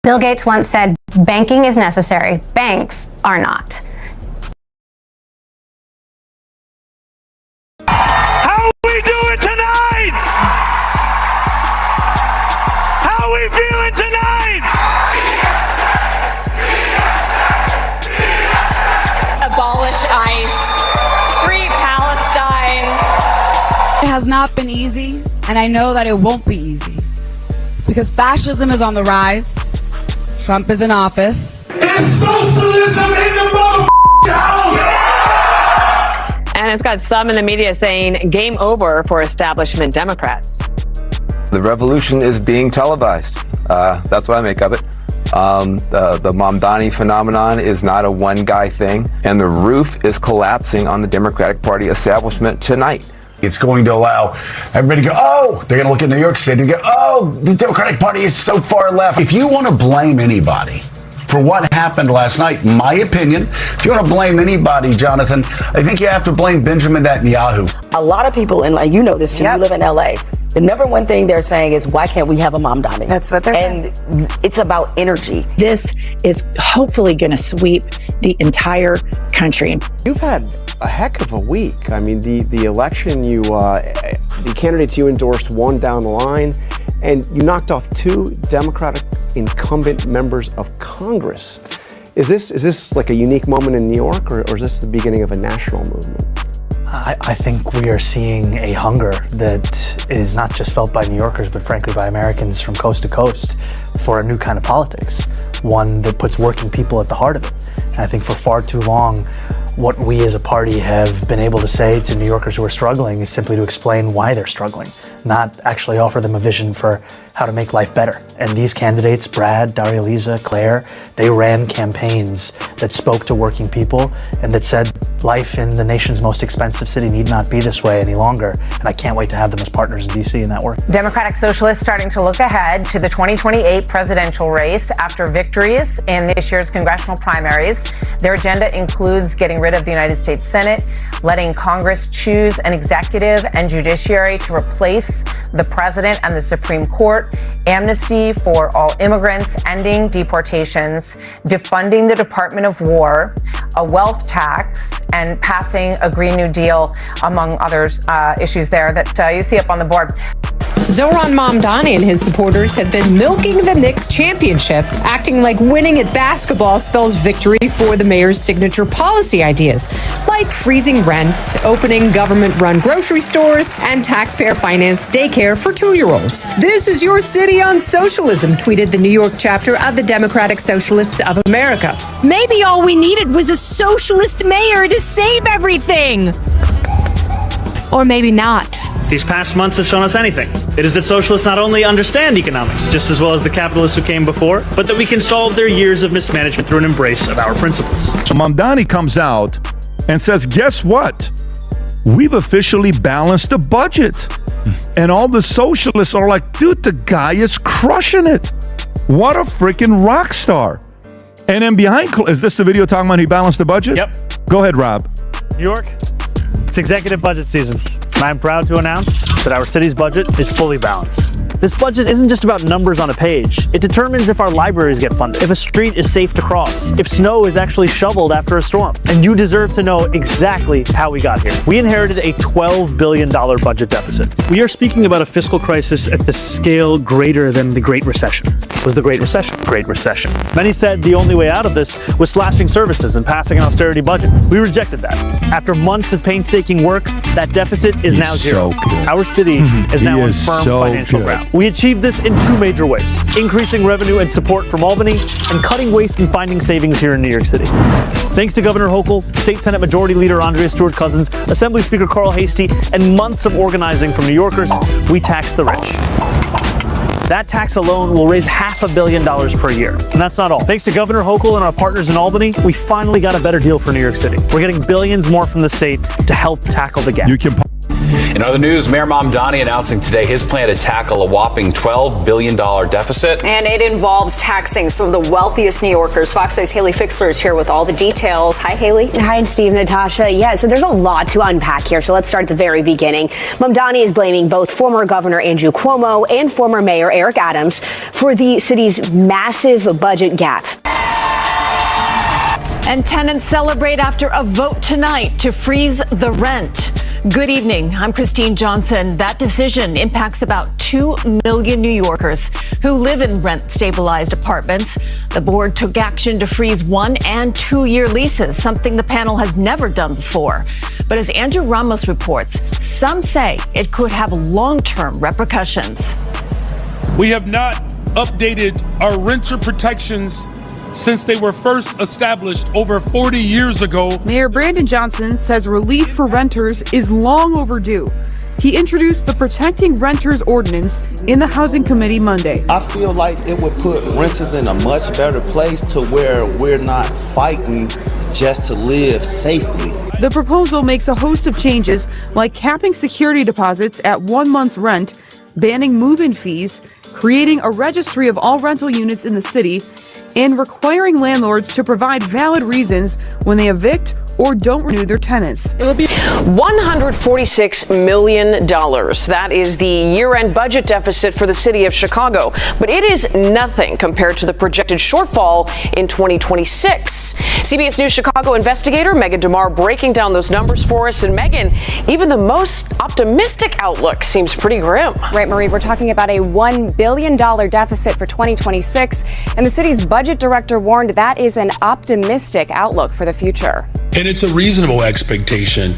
Bill Gates once said, banking is necessary, banks are not. How we doing tonight? How we feeling tonight? Abolish ICE, free Palestine. It has not been easy, and I know that it won't be easy. Because fascism is on the rise, Trump is in office. It's socialism in the house! And it's got some in the media saying game over for establishment Democrats. The revolution is being televised. That's what I make of it. The Mamdani phenomenon is not a one-guy thing, and the roof is collapsing on the Democratic Party establishment tonight. It's going to allow everybody to go, oh, they're going to look at New York City and go, oh, the Democratic Party is so far left. If you want to blame anybody for what happened last night, my opinion, if you want to blame anybody, Jonathan, I think you have to blame Benjamin Netanyahu. A lot of people, and you know this too, you live in LA. The number one thing they're saying is, why can't we have a Mamdani? That's what they're saying. And it's about energy. This is hopefully going to sweep the entire country. You've had a heck of a week. I mean, the election, the candidates you endorsed won down the line, and you knocked off 2 Democratic incumbent members of Congress. Is this like a unique moment in New York, or is this the beginning of a national movement? I think we are seeing a hunger that is not just felt by New Yorkers, but frankly by Americans from coast to coast for a new kind of politics, one that puts working people at the heart of it. And I think for far too long, what we as a party have been able to say to New Yorkers who are struggling is simply to explain why they're struggling, not actually offer them a vision for how to make life better. And these candidates, Brad, Daria Lisa, Claire, they ran campaigns that spoke to working people and that said life in the nation's most expensive city need not be this way any longer. And I can't wait to have them as partners in DC in that work. Democratic Socialists starting to look ahead to the 2028 presidential race after victories in this year's congressional primaries. Their agenda includes getting rid of the United States Senate, letting Congress choose an executive and judiciary to replace the president and the Supreme Court, amnesty for all immigrants, ending deportations, defunding the Department of War, a wealth tax, and passing a Green New Deal, among others issues there that you see up on the board. Zohran Mamdani and his supporters have been milking the Knicks championship, acting like winning at basketball spells victory for the mayor's signature policy ideas, like freezing rent, opening government-run grocery stores, and taxpayer-financed daycare for 2-year-olds. This is your city on socialism, tweeted the New York chapter of the Democratic Socialists of America. Maybe all we needed was a socialist mayor to save everything. Or maybe not. These past months have shown us anything. It is that socialists not only understand economics just as well as the capitalists who came before, but that we can solve their years of mismanagement through an embrace of our principles. So Mamdani comes out and says, guess what? We've officially balanced the budget. And all the socialists are like, dude, the guy is crushing it. What a freaking rock star. And then is this the video talking about he balanced the budget? Yep. Go ahead, Rob. New York, it's executive budget season. And I'm proud to announce that our city's budget is fully balanced. This budget isn't just about numbers on a page. It determines if our libraries get funded, if a street is safe to cross, if snow is actually shoveled after a storm. And you deserve to know exactly how we got here. We inherited a $12 billion budget deficit. We are speaking about a fiscal crisis at the scale greater than the Great Recession. Was the Great Recession? Great Recession. Many said the only way out of this was slashing services and passing an austerity budget. We rejected that. After months of painstaking work, that deficit is now zero. Our city is now on firm financial ground. We achieved this in 2 major ways: increasing revenue and support from Albany, and cutting waste and finding savings here in New York City. Thanks to Governor Hochul, State Senate Majority Leader Andrea Stewart-Cousins, Assembly Speaker Carl Hastie, and months of organizing from New Yorkers, we tax the rich. That tax alone will raise $500 million per year. And that's not all. Thanks to Governor Hochul and our partners in Albany, we finally got a better deal for New York City. We're getting billions more from the state to help tackle the gap. In other news, Mayor Mamdani announcing today his plan to tackle a whopping $12 billion deficit. And it involves taxing some of the wealthiest New Yorkers. Fox 6's Haley Fixler is here with all the details. Hi, Haley. Hi, Steve, Natasha. Yeah, so there's a lot to unpack here. So let's start at the very beginning. Mamdani is blaming both former Governor Andrew Cuomo and former Mayor Eric Adams for the city's massive budget gap. And tenants celebrate after a vote tonight to freeze the rent. Good evening. I'm Christine Johnson. That decision impacts about 2 million New Yorkers who live in rent-stabilized apartments. The board took action to freeze 1- and 2-year leases, something the panel has never done before. But as Andrew Ramos reports, some say it could have long-term repercussions. We have not updated our renter protections since they were first established over 40 years ago. Mayor Brandon Johnson says relief for renters is long overdue. He introduced the Protecting Renters Ordinance in the Housing Committee Monday. I feel like it would put renters in a much better place to where we're not fighting just to live safely. The proposal makes a host of changes, like capping security deposits at 1 month's rent, banning move-in fees, creating a registry of all rental units in the city, and requiring landlords to provide valid reasons when they evict or don't renew their tenants. It will be $146 million. That is the year-end budget deficit for the city of Chicago. But it is nothing compared to the projected shortfall in 2026. CBS News Chicago investigator Megan DeMar breaking down those numbers for us. And Megan, even the most optimistic outlook seems pretty grim. Right, Marie, we're talking about a $1 billion deficit for 2026. And the city's budget director warned that is an optimistic outlook for the future. And it's a reasonable expectation.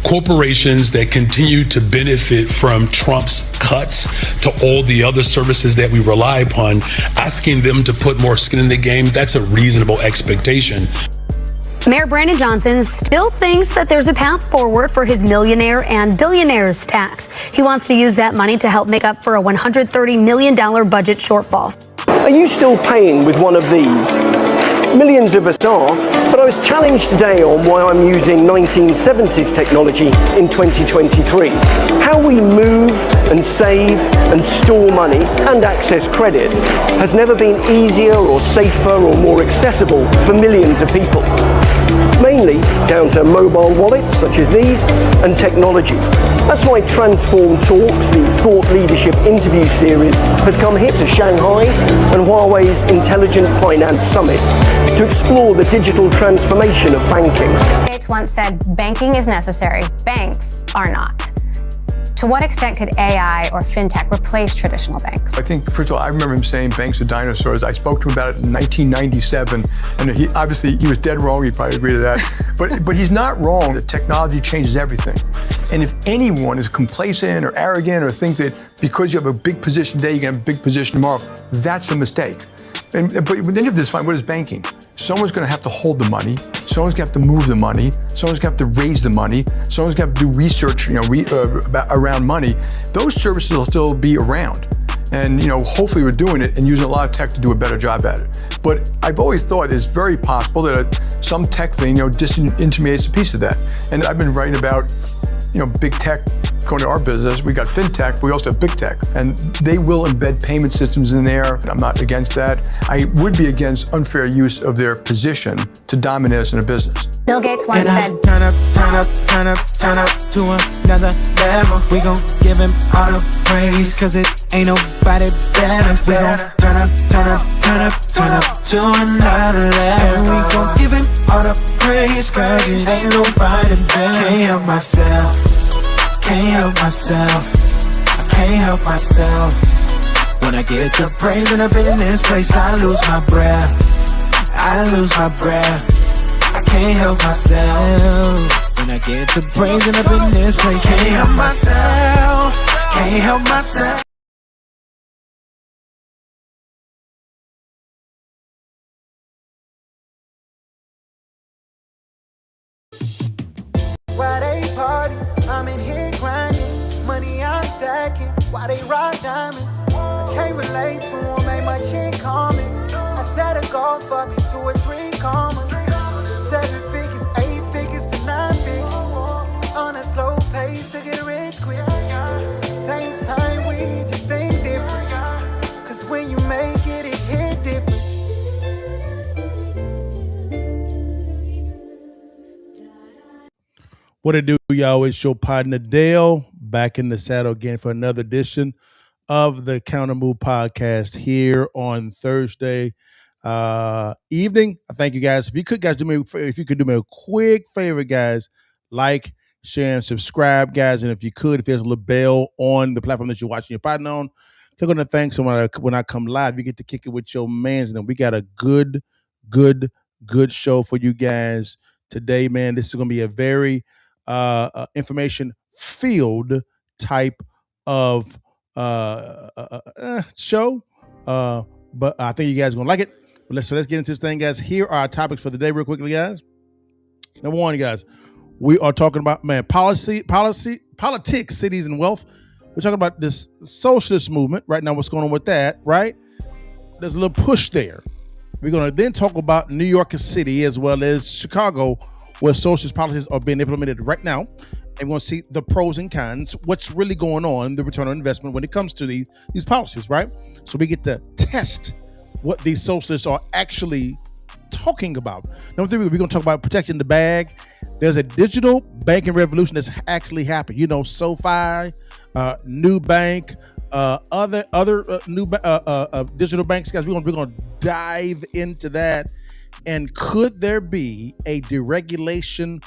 Corporations that continue to benefit from Trump's cuts to all the other services that we rely upon, asking them to put more skin in the game, that's a reasonable expectation. Mayor Brandon Johnson still thinks that there's a path forward for his millionaire and billionaires tax. He wants to use that money to help make up for a $130 million budget shortfall. Are you still paying with one of these? Millions of us are, but I was challenged today on why I'm using 1970s technology in 2023. How we move and save and store money and access credit has never been easier or safer or more accessible for millions of people. Mainly down to mobile wallets such as these and technology. That's why Transform Talks, the thought leadership interview series, has come here to Shanghai and Huawei's Intelligent Finance Summit to explore the digital transformation of banking. Gates once said, banking is necessary, banks are not. To what extent could AI or fintech replace traditional banks? I think, first of all, I remember him saying banks are dinosaurs. I spoke to him about it in 1997, and he was dead wrong. He'd probably agree to that. But he's not wrong. The technology changes everything. And if anyone is complacent or arrogant or think that because you have a big position today, you're going to have a big position tomorrow, that's a mistake. But then you have to define what is banking. Someone's going to have to hold the money. Someone's going to have to move the money. Someone's going to have to raise the money. Someone's going to have to do research, around money. Those services will still be around. And, hopefully we're doing it and using a lot of tech to do a better job at it. But I've always thought it's very possible that some tech thing, disintermediates a piece of that. And I've been writing about, big tech. Going to our business, we got fintech, but we also have big tech, and they will embed payment systems in there. I'm not against that. I would be against unfair use of their position to dominate us in a business. Bill Gates once said, turn up to another level. We gon' give him all the praise, cause it ain't nobody better. We gon' turn up to another level. And we gon' give him all the praise, cause it ain't nobody better. Can't help myself. Can't help myself, I can't help myself. When I get to praising up in this place, I lose my breath. I can't help myself. When I get to praising up in this place, can't help myself. Can't help myself. Why they party? I'm in here grinding. Money I'm stacking. Why they rock diamonds? I can't relate to them, ain't my shit coming. I set a goal for me, 2 or 3 commas. 7 figures, 8 figures to 9 figures. On a slow pace to get rich What it do, y'all? It's your partner Dale back in the saddle again for another edition of the Counter Move podcast here on Thursday evening. I thank you guys. If you could do me a quick favor, guys, like, share, and subscribe, guys. And if there's a little bell on the platform that you're watching your partner on, click on the thanks. So when I come live, you get to kick it with your mans. And we got a good show for you guys today, man. This is going to be a very information-filled type of show, but I think you guys are going to like it. But let's get into this thing, guys. Here are our topics for the day real quickly, guys. Number one, guys, we are talking about, politics, cities, and wealth. We're talking about this socialist movement right now, what's going on with that, right? There's a little push there. We're going to then talk about New York City as well as Chicago, where socialist policies are being implemented right now. And we're going to see the pros and cons, what's really going on, the return on investment when it comes to these policies, right? So we get to test what these socialists are actually talking about. Number three, we're going to talk about protecting the bag. There's a digital banking revolution that's actually happened. SoFi, Nubank, other new digital banks, guys. We're going to dive into that. And could there be a deregulation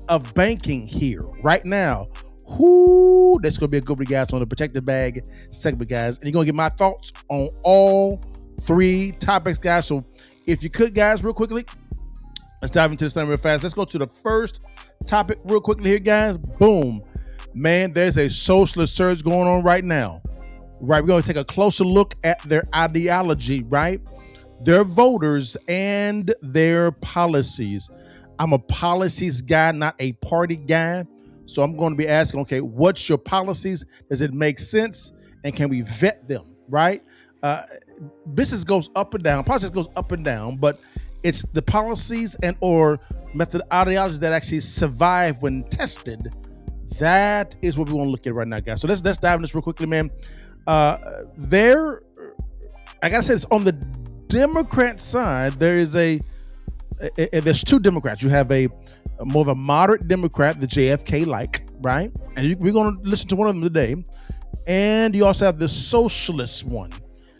of banking here right now? That's going to be a good one, guys, on the Protect the Bag segment, guys. And you're going to get my thoughts on all three topics, guys. So if you could, guys, real quickly, let's dive into this thing real fast. Let's go to the first topic real quickly here, guys. Boom. Man, there's a socialist surge going on right now. Right, we're going to take a closer look at their ideology, right? Their voters and their policies. I'm a policies guy, not a party guy. So I'm going to be asking, okay, what's your policies? Does it make sense? And can we vet them, right? Business goes up and down. Politics goes up and down, but it's the policies and or method ideologies that actually survive when tested. That is what we want to look at right now, guys. So let's dive in this real quickly, man. I gotta say, it's on the Democrat side. There's two Democrats. You have a more of a moderate Democrat, the JFK-like, right? And we're going to listen to one of them today. And you also have the socialist one.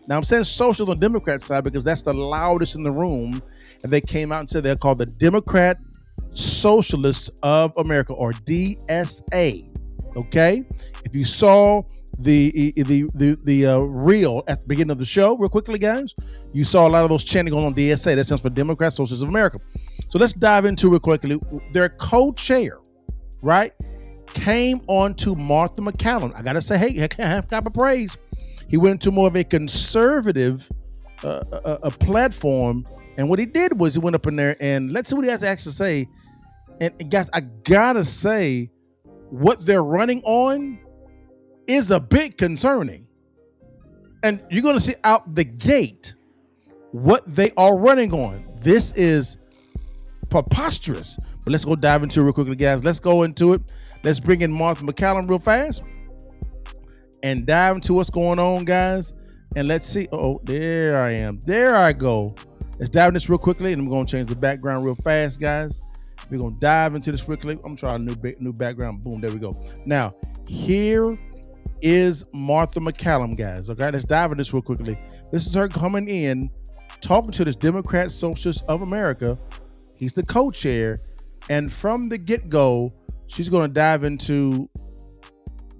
Now, I'm saying socialist on the Democrat side because that's the loudest in the room. And they came out and said they're called the Democrat Socialists of America, or DSA. Okay? If you saw the reel at the beginning of the show, real quickly, guys, you saw a lot of those chanting going on DSA. That stands for Democrat Socialists of America. So let's dive into real quickly. Their co-chair, right, came on to Martha McCallum. I gotta say, hey, half cup of praise. He went into more of a conservative a platform, and what he did was he went up in there and let's see what he has to actually say. And guys, I gotta say, what they're running on is a bit concerning. And you're going to see out the gate what they are running on. This is preposterous. But let's go dive into it real quickly, guys. Let's go into it. Let's bring in Martha McCallum real fast and dive into what's going on, guys. And let's see. Oh, there I am. There I go. Let's dive into this real quickly, and I'm going to change the background real fast, guys. We're going to dive into this quickly. I'm trying a new background. Boom, there we go. Now, here is Martha McCallum, guys. Okay, let's dive into this real quickly. This is her coming in, talking to this Democrat Socialist of America. He's the co-chair. And from the get-go, she's going to dive into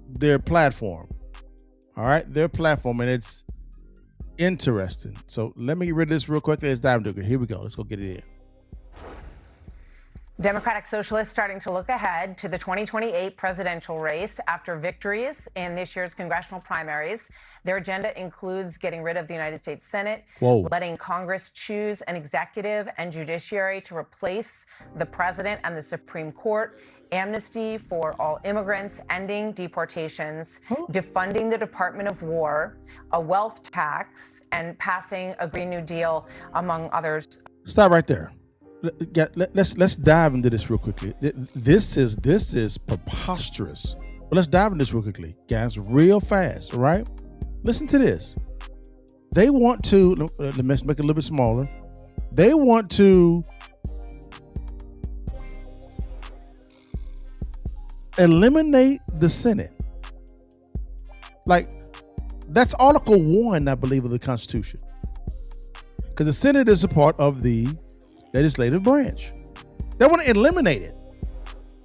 their platform. All right, their platform. And it's interesting. So let me get rid of this real quickly. Let's dive into it. Here we go. Let's go get it in. Democratic Socialists starting to look ahead to the 2028 presidential race after victories in this year's congressional primaries. Their agenda includes getting rid of the United States Senate, letting Congress choose an executive and judiciary to replace the president and the Supreme Court, amnesty for all immigrants, ending deportations, defunding the Department of War, a wealth tax, and passing a Green New Deal, among others. Stop right there. Let's dive into this real quickly. This is preposterous. But let's dive into this real quickly, guys, real fast, all right? Listen to this. They want to, let's make it a little bit smaller. They want to eliminate the Senate. Like, that's Article 1, I believe, of the Constitution. Because the Senate is a part of the legislative branch. They want to eliminate it.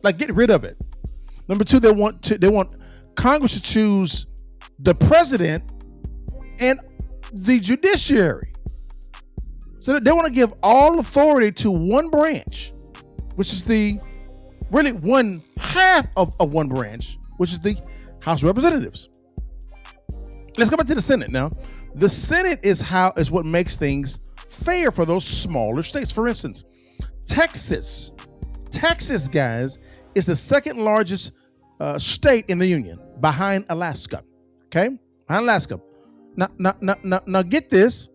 Like, get rid of it. Number 2, they want Congress to choose the president and the judiciary. So they want to give all authority to one branch, which is really one half of one branch, which is the House of Representatives. Let's go back to the Senate now. The Senate is what makes things fair for those smaller states. For instance, Texas, guys, is the second largest state in the union, behind Alaska. Okay, behind Alaska. Now get this.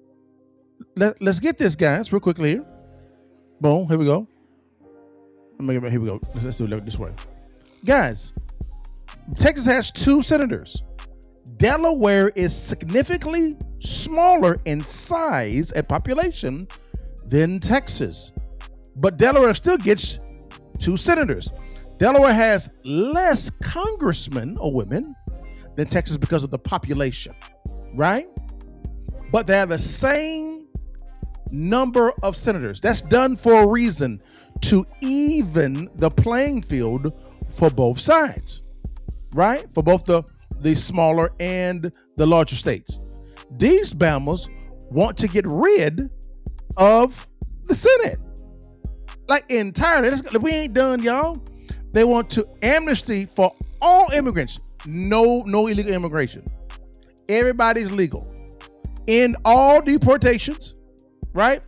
Let's get this, guys, real quickly here. Boom, here we go. Here we go. Let's do it this way. Guys, Texas has 2 senators. Delaware is significantly smaller in size and population than Texas. But Delaware still gets 2 senators. Delaware has less congressmen or women than Texas because of the population, right? But they have the same number of senators. That's done for a reason, to even the playing field for both sides, right? For both the smaller and the larger states. These Bamas want to get rid of the Senate. Like, entirely. We ain't done, y'all. They want to amnesty for all immigrants. No illegal immigration. Everybody's legal. End all deportations, right?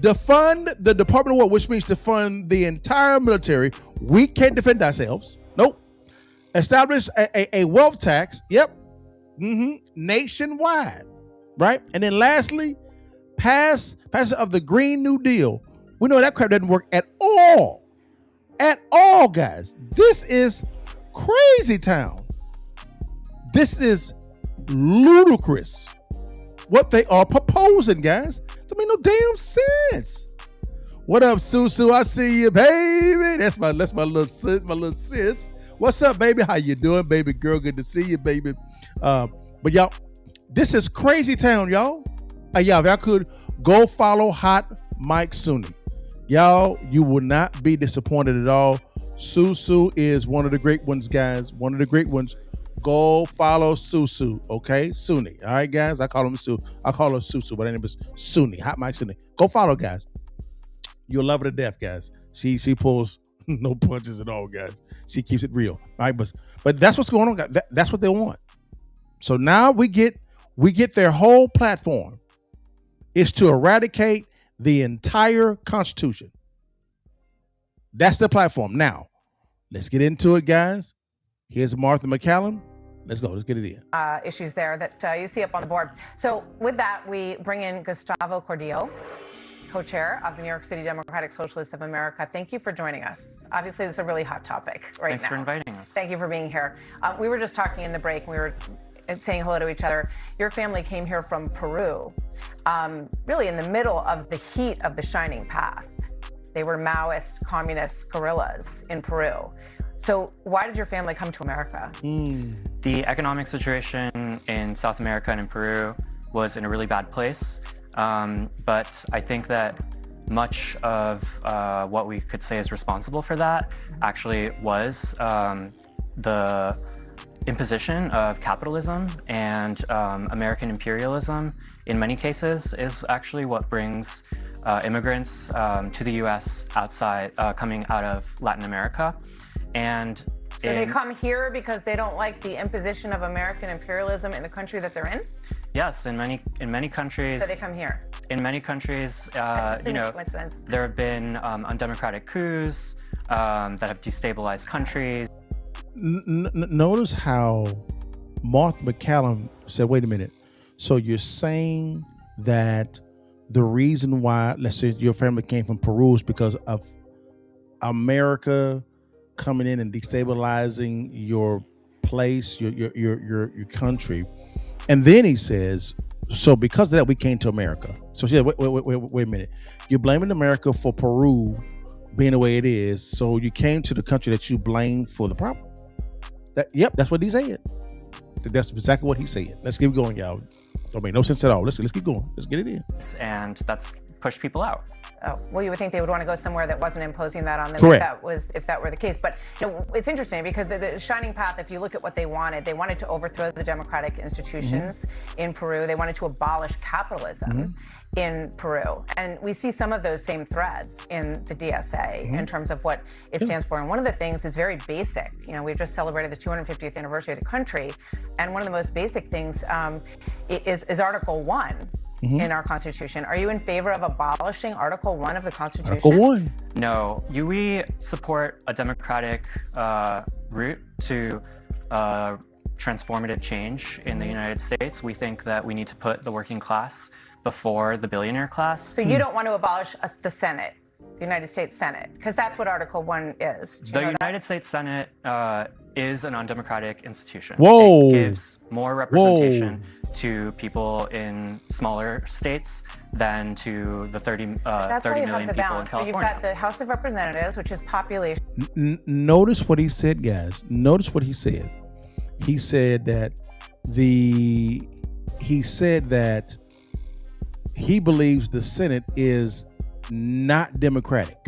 Defund the Department of War, which means to fund the entire military. We can't defend ourselves. Nope. Establish a wealth tax. Yep. Nationwide, right? And then lastly, passage of the Green New Deal. We know that crap doesn't work at all. At all, guys. This is crazy town. This is ludicrous. What they are proposing, guys. Don't make no damn sense. What up, Susu? I see you, baby. That's my little sis. What's up, baby? How you doing, baby girl? Good to see you, baby. But y'all, this is crazy town, y'all. Y'all, if I could go follow Hot Mike Sunni. Y'all, you will not be disappointed at all. Susu is one of the great ones, guys. One of the great ones. Go follow Susu, okay? Sunni. All right, guys. I call her Susu, but her name is Sunni. Hot Mike Sunni. Go follow, guys. You'll love her to death, guys. She pulls no punches at all, guys. She keeps it real. All right, but that's what's going on, guys. That's what they want. So now we get their whole platform is to eradicate the entire Constitution. That's the platform. Now, let's get into it, guys. Here's Martha McCallum. Let's go. Let's get it in. Issues there that you see up on the board. So with that, we bring in Gustavo Cordillo, co-chair of the New York City Democratic Socialists of America. Thank you for joining us. Obviously, this is a really hot topic right now. Thanks for inviting us. Thank you for being here. We were just talking in the break, and we were saying hello to each other. Your family came here from Peru, really in the middle of the heat of the Shining Path. They were Maoist, communist guerrillas in Peru. So why did your family come to America? The economic situation in South America and in Peru was in a really bad place. But I think that much of what we could say is responsible for that actually was the imposition of capitalism, and American imperialism in many cases is actually what brings immigrants to the U.S. coming out of Latin America. And so they come here because they don't like the imposition of American imperialism in the country that they're in? Yes, in many countries. So they come here. In many countries, there have been undemocratic coups that have destabilized countries. Notice how Martha McCallum said, wait a minute. So you're saying that the reason why, let's say your family came from Peru is because of America coming in and destabilizing your place, your country. And then he says, so because of that, we came to America. So she said, wait a minute. You're blaming America for Peru being the way it is. So you came to the country that you blame for the problem. That's what he said. That's exactly what he said. Let's keep going, y'all. Don't make no sense at all. Let's keep going. Let's get it in. And that's pushed people out. Oh, well, you would think they would want to go somewhere that wasn't imposing that on them. Correct. If that were the case. But it's interesting because the shining path, if you look at what they wanted to overthrow the democratic institutions in Peru. They wanted to abolish capitalism in Peru. And we see some of those same threads in the DSA in terms of what it stands for. And one of the things is very basic. We've just celebrated the 250th anniversary of the country. And one of the most basic things is Article 1. In our Constitution. Are you in favor of abolishing Article 1 of the Constitution? Article 1. No, we support a democratic route to transformative change in the United States. We think that we need to put the working class before the billionaire class. So you don't want to abolish the Senate, the United States Senate, because that's what Article 1 is. The United States Senate is an undemocratic institution. Whoa. It gives more representation to people in smaller states than to the 30 million people in California. So you've got the House of Representatives, which is population. Notice what he said, guys. Notice what he said. He said that he believes the Senate is not democratic,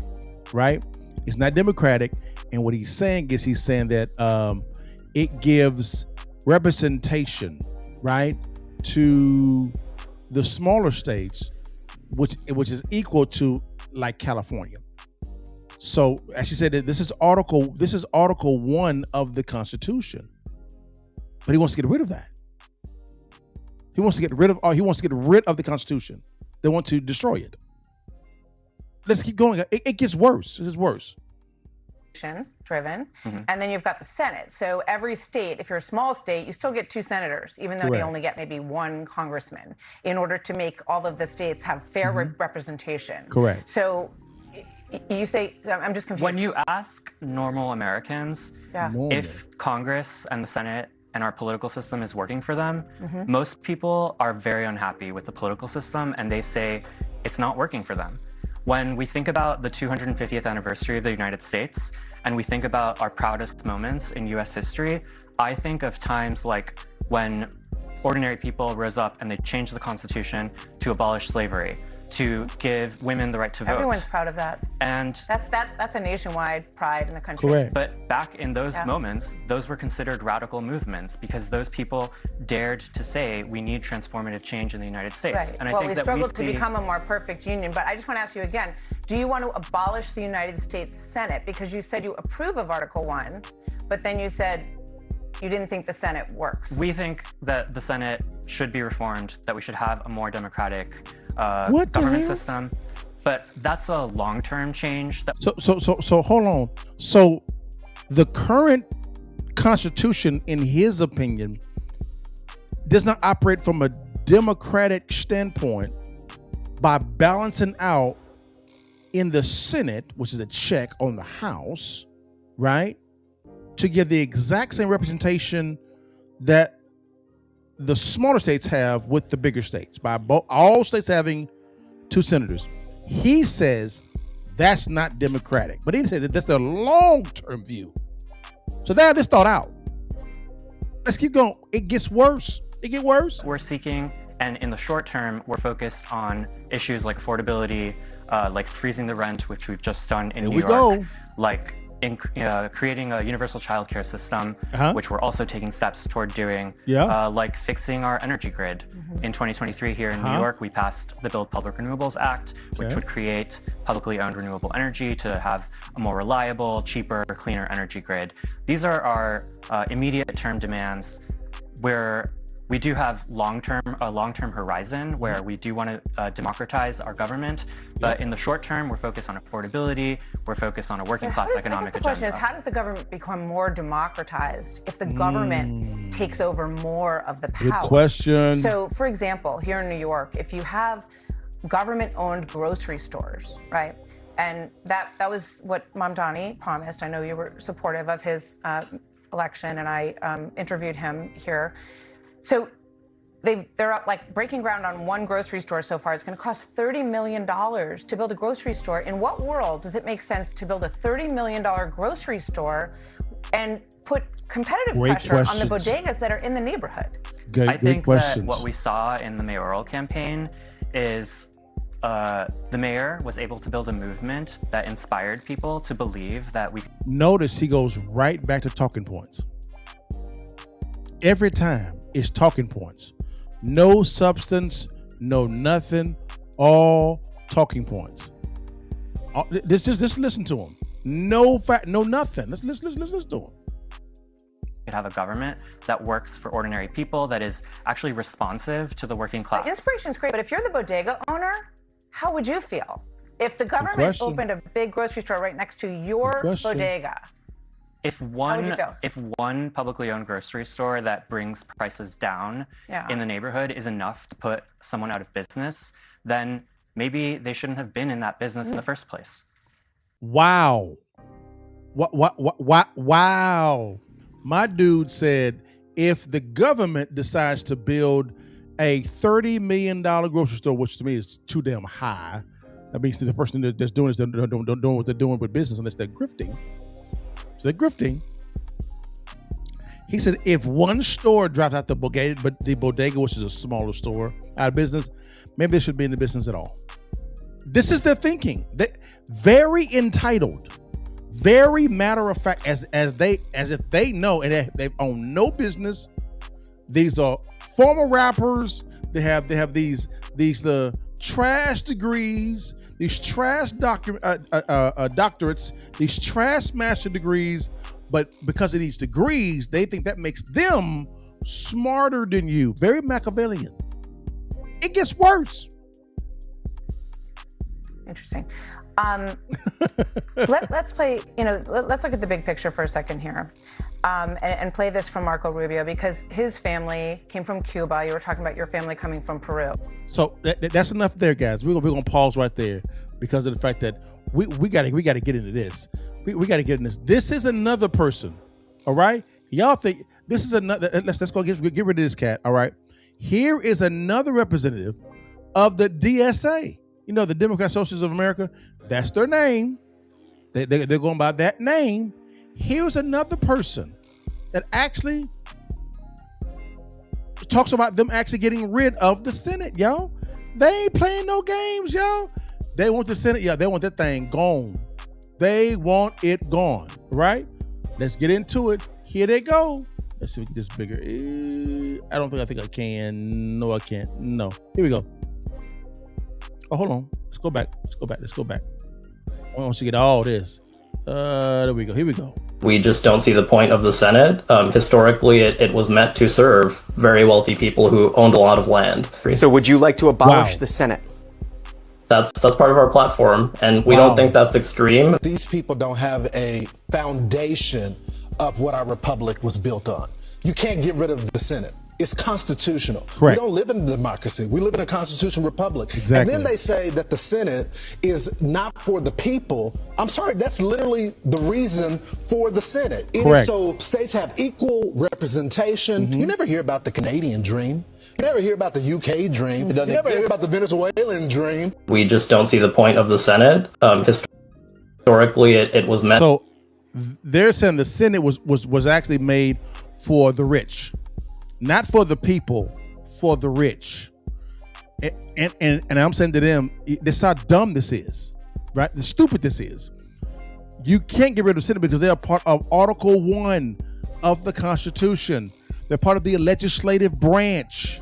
right? It's not democratic. And what he's saying that it gives representation, right, to the smaller states, which is equal to like California. So as she said, that this is Article 1 of the Constitution, but he wants to get rid of that. He wants to get rid of the Constitution. They want to destroy it. Let's keep going. It gets worse. It gets worse. Driven, and then you've got the Senate. So every state, if you're a small state, you still get 2 senators, even though they only get maybe 1 congressman, in order to make all of the states have fair representation. Correct. So you say, I'm just confused. When you ask normal Americans if Congress and the Senate and our political system is working for them, most people are very unhappy with the political system, and they say it's not working for them. When we think about the 250th anniversary of the United States, and we think about our proudest moments in US history, I think of times like when ordinary people rose up and they changed the Constitution to abolish slavery, to give women the right to vote. Everyone's proud of that. And that's a nationwide pride in the country. Correct. But back in those moments, those were considered radical movements because those people dared to say we need transformative change in the United States. Right. And I well, think we that struggled to become a more perfect union. But I just want to ask you again, do you want to abolish the United States Senate? Because you said you approve of Article 1, but then you said you didn't think the Senate works. We think that the Senate should be reformed, that we should have a more democratic government system, but that's a long-term change. So hold on. So the current Constitution, in his opinion, does not operate from a democratic standpoint by balancing out in the Senate, which is a check on the House, right, to give the exact same representation that the smaller states have with the bigger states, by all states having 2 senators. He says that's not democratic, but he said that that's the long-term view. So they have this thought out. Let's keep going. It gets worse. It gets worse. We're seeking, and in the short term, we're focused on issues like affordability, like freezing the rent, which we've just done in New York, like creating a universal childcare system, which we're also taking steps toward doing, like fixing our energy grid. In 2023 here in New York, we passed the Build Public Renewables Act, which would create publicly owned renewable energy to have a more reliable, cheaper, cleaner energy grid. These are our immediate term demands, where we do have a long-term horizon where we do want to democratize our government, but in the short term, we're focused on affordability, we're focused on a working-class economic agenda. The question is, how does the government become more democratized if the government takes over more of the power? Good question. So, for example, here in New York, if you have government-owned grocery stores, right, and that was what Mamdani promised. I know you were supportive of his election, and I interviewed him here. So they're up like breaking ground on one grocery store so far. It's going to cost $30 million to build a grocery store. In what world does it make sense to build a $30 million grocery store and put competitive pressure on the bodegas that are in the neighborhood? I think that what we saw in the mayoral campaign is the mayor was able to build a movement that inspired people to believe that we... Notice he goes right back to talking points. Every time it's talking points. No substance, no nothing, all talking points. Just listen to him. No fact, no nothing. Let's listen to him. Could have a government that works for ordinary people, that is actually responsive to the working class. Inspiration's great, but if you're the bodega owner, how would you feel if the government opened a big grocery store right next to your bodega? If one publicly owned grocery store that brings prices down in the neighborhood is enough to put someone out of business, then maybe they shouldn't have been in that business in the first place. Wow. Wow. My dude said if the government decides to build a $30 million grocery store, which to me is too damn high, that means the person that's doing this don't know what they're doing with business unless they're grifting. So they're grifting. He said if one store drops out the bodega, which is a smaller store, out of business, maybe they should be in the business at all. This is their thinking. They very entitled, very matter of fact, as if they know and they own no business. These are former rappers. They have these trash degrees, these trash doctorates, these trash master degrees, but because of these degrees, they think that makes them smarter than you. Very Machiavellian. It gets worse. Interesting. Let's play, let's look at the big picture for a second here. And play this from Marco Rubio, because his family came from Cuba. You were talking about your family coming from Peru. So that's enough there, guys. We're gonna pause right there because of the fact that we gotta get into this. We gotta get in this. This is another person. All right, y'all think this is another? Let's go get rid of this cat. All right, here is another representative of the DSA. The Democrat Socialists of America. That's their name. They're going by that name. Here's another person that actually talks about them actually getting rid of the Senate, y'all. They ain't playing no games, y'all. They want the Senate, they want that thing gone. They want it gone, right? Let's get into it. Here they go. Let's see if we get this bigger. I think I can. No, I can't. No. Here we go. Oh, hold on. Let's go back. I want you to get all this. There we go. Here we go. We just don't see the point of the Senate. Historically, it was meant to serve very wealthy people who owned a lot of land. So would you like to abolish the Senate? That's part of our platform, and we don't think that's extreme. These people don't have a foundation of what our republic was built on. You can't get rid of the Senate. It's constitutional. Correct. We don't live in a democracy. We live in a constitutional republic. Exactly. And then they say that the Senate is not for the people. I'm sorry, that's literally the reason for the Senate. It is so states have equal representation. Mm-hmm. You never hear about the Canadian dream. You never hear about the UK dream. You never hear about the Venezuelan dream. We just don't see the point of the Senate. Historically, it was meant. So they're saying the Senate was actually made for the rich. Not for the people, for the rich. And I'm saying to them, this is how dumb this is, right? The stupid this is. You can't get rid of the Senate because they are part of Article 1 of the Constitution. They're part of the legislative branch.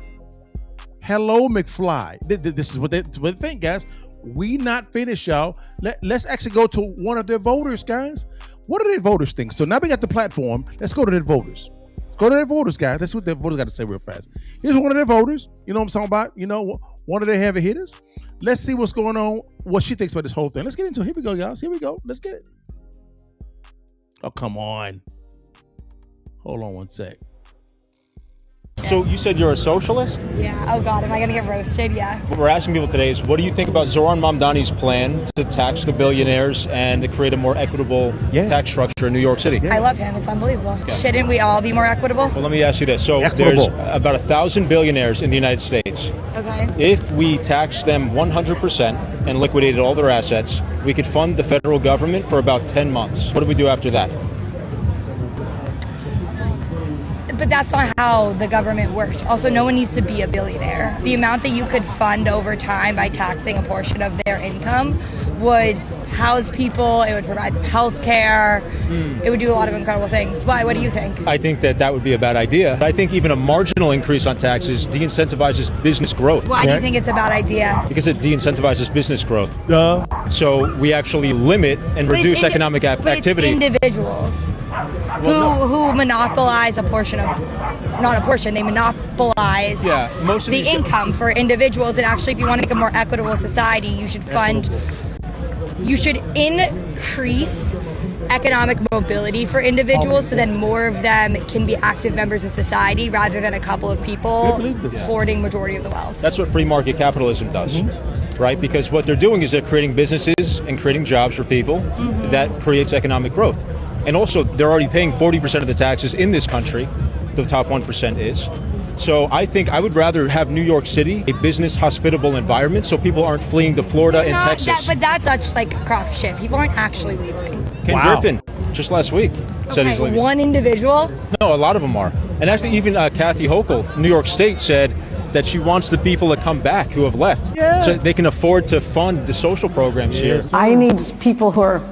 Hello, McFly. This is what they think, guys. We not finished, y'all. Let's actually go to one of their voters, guys. What do their voters think? So now we got the platform. Let's go to their voters. Go to their voters, guys. That's what their voters got to say real fast. Here's one of their voters. You know what I'm talking about? One of their heavy hitters. Let's see what's going on, what she thinks about this whole thing. Let's get into it. Here we go, guys. Here we go. Let's get it. Oh, come on. Hold on one sec. So you said you're a socialist? Yeah. Oh God, am I gonna get roasted? Yeah. What we're asking people today is, what do you think about Zoran Mamdani's plan to tax the billionaires and to create a more equitable tax structure in New York City? I love him. It's unbelievable. Shouldn't we all be more equitable? Well, let me ask you this. So there's about 1,000 billionaires in the United States. Okay. If we taxed them 100% and liquidated all their assets, we could fund the federal government for about 10 months. What do we do after that? But that's not how the government works. Also, no one needs to be a billionaire. The amount that you could fund over time by taxing a portion of their income would house people, it would provide them health care, it would do a lot of incredible things. Why? What do you think? I think that would be a bad idea. I think even a marginal increase on taxes de-incentivizes business growth. Why do you think it's a bad idea? Because it de-incentivizes business growth. So we actually limit and reduce economic activity. It's individuals who monopolize a portion of, not a portion, they monopolize most of the income for individuals. And actually, if you want to make a more equitable society, you should increase economic mobility for individuals so then more of them can be active members of society rather than a couple of people hoarding majority of the wealth. That's what free market capitalism does, right? Because what they're doing is they're creating businesses and creating jobs for people that creates economic growth. And also, they're already paying 40% of the taxes in this country, the top 1% is. So I think I would rather have New York City a business hospitable environment so people aren't fleeing to Florida and Texas. But that's such like a crock of shit. People aren't actually leaving. Ken Griffin, just last week, said he's leaving. One individual? No, a lot of them are. And actually even Kathy Hochul from New York State said that she wants the people to come back who have left so they can afford to fund the social programs here. I need people who are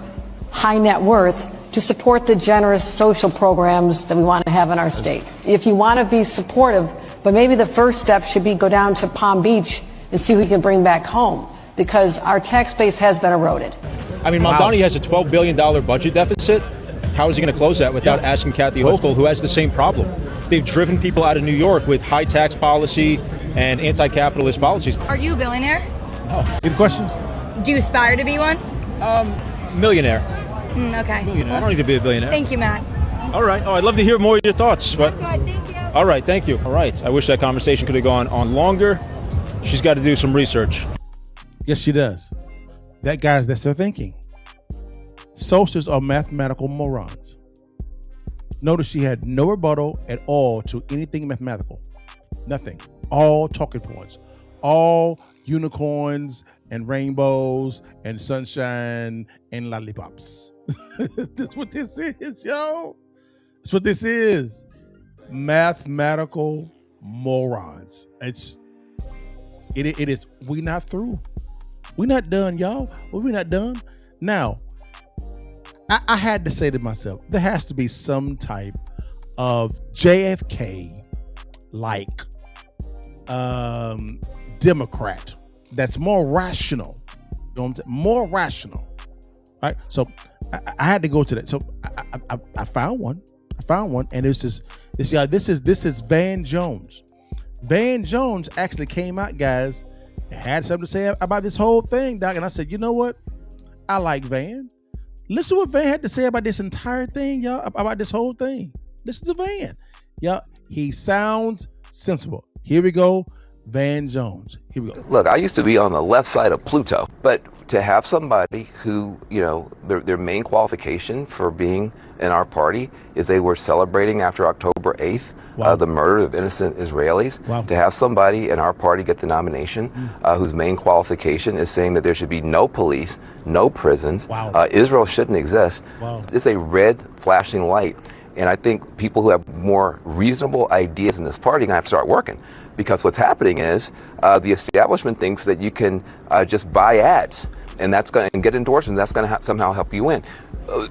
high net worth to support the generous social programs that we want to have in our state. If you want to be supportive, but maybe the first step should be go down to Palm Beach and see who we can bring back home, because our tax base has been eroded. I mean, Mamdani has a $12 billion budget deficit. How is he going to close that without asking Kathy Hochul, who has the same problem? They've driven people out of New York with high tax policy and anti-capitalist policies. Are you a billionaire? No. Any questions? Do you aspire to be one? Millionaire. Okay. Billionaire. I don't need to be a billionaire. Thank you, Matt. All right. Oh, I'd love to hear more of your thoughts. But Good, thank you. all right, thank you. All right. I wish that conversation could have gone on longer. She's got to do some research. Yes, she does. That's their thinking. Socialists are mathematical morons. Notice she had no rebuttal at all to anything mathematical. Nothing. All talking points. All unicorns and rainbows and sunshine and lollipops. That's what this is, yo. That's what this is. Mathematical morons. It is. We're not through. We're not done, y'all. We're not done. Now, I had to say to myself, there has to be some type of JFK like Democrat that's more rational. You know what I'm saying? More rational. Right? So I had to go to that. So I found one. And this is Van Jones. Van Jones actually came out, guys, and had something to say about this whole thing, Doc. And I said, you know what? I like Van. Listen to what Van had to say about this entire thing, y'all, about this whole thing. Listen to Van. Y'all, he sounds sensible. Here we go. Van Jones. Here we go. Look, I used to be on the left side of Pluto, but to have somebody who, you know, their main qualification for being in our party is they were celebrating after October 8th the murder of innocent Israelis. To have somebody in our party get the nomination whose main qualification is saying that there should be no police, no prisons, Israel shouldn't exist. It's a red flashing light. And I think people who have more reasonable ideas in this party are going to have to start working. Because what's happening is the establishment thinks that you can just buy ads and that's going to get endorsements. That's going to somehow help you win.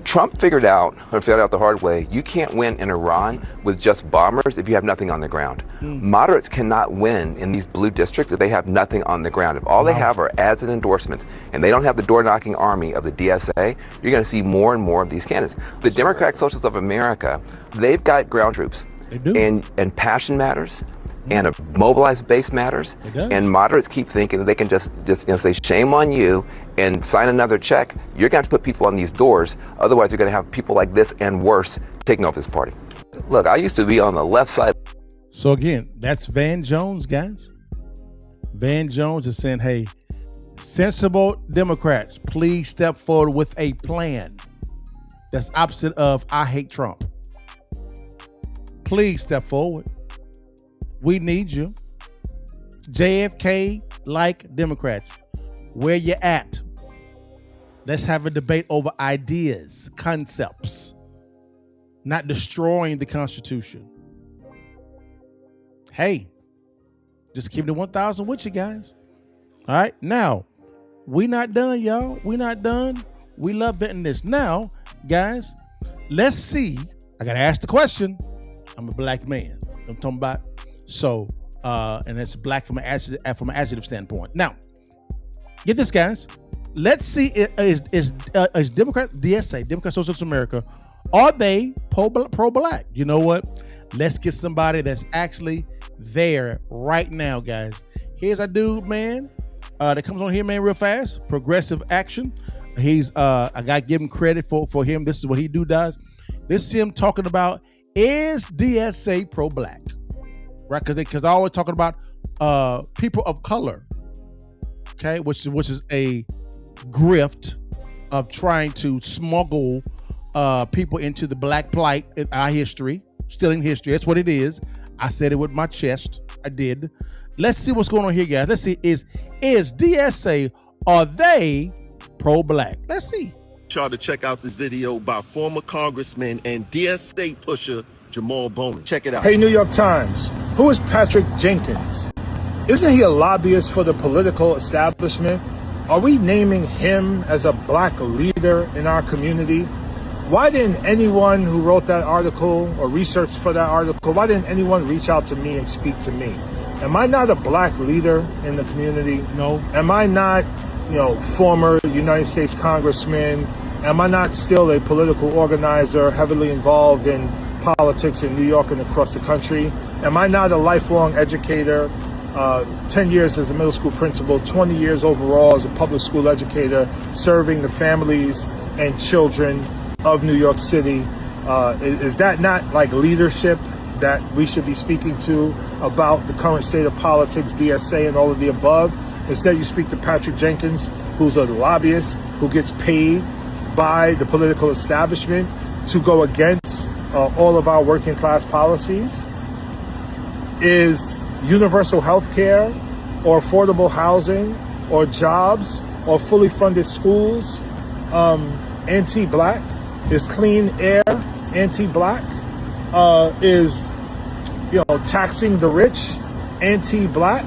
Trump figured out the hard way, you can't win in Iran with just bombers if you have nothing on the ground. Moderates cannot win in these blue districts if they have nothing on the ground. If all they have are ads and endorsements, and they don't have the door-knocking army of the DSA, you're going to see more and more of these candidates. The Democratic Socialists of America, they've got ground troops. They do. And passion matters. And a mobilized base matters. And moderates keep thinking that they can just say, shame on you, and sign another check. You're going to have to put people on these doors. Otherwise, you're going to have people like this and worse taking over this party. Look, I used to be on the left side. So again, that's Van Jones, guys. Van Jones is saying, hey, sensible Democrats, please step forward with a plan that's opposite of I hate Trump. Please step forward. We need you. JFK-like Democrats, where you at? Let's have a debate over ideas, concepts, not destroying the Constitution. Hey, just keep the 1,000 with you guys. All right, now, we not done, y'all. We not done. We love betting this. Now, guys, let's see. I got to ask the question. I'm a black man. I'm talking about. So, and it's black from an adjective standpoint. Now, get this, guys. Let's see, is Democrat, DSA, Democrat Socialist America, are they pro-black? You know what? Let's get somebody that's actually there right now, guys. Here's a dude, man, that comes on here, man, real fast. Progressive Action. He's I gotta give him credit for him. This is what he does. This is him talking about, is DSA pro-black? Right? Because I always talking about people of color, okay, which is a grift of trying to smuggle people into the black plight in our history, stealing history. That's what it is. I said it with my chest. I did. Let's see what's going on here, guys. Let's see, is DSA, are they pro-black? Let's see. Y'all to check out this video by former Congressman and DSA pusher Jamal Bowman. Check it out. Hey, New York Times, who is Patrick Jenkins? Isn't he a lobbyist for the political establishment? Are we naming him as a black leader in our community? Why didn't anyone who wrote that article or researched for that article, why didn't anyone reach out to me and speak to me? Am I not a black leader in the community? No. Am I not, former United States congressman? Am I not still a political organizer heavily involved in politics in New York and across the country? Am I not a lifelong educator? 10 years as a middle school principal, 20 years overall as a public school educator, serving the families and children of New York City. Is that not like leadership that we should be speaking to about the current state of politics, DSA, and all of the above? Instead, you speak to Patrick Jenkins, who's a lobbyist who gets paid by the political establishment to go against all of our working class policies. Is universal health care or affordable housing or jobs or fully funded schools anti-black? Is clean air anti-black? Is taxing the rich anti-black?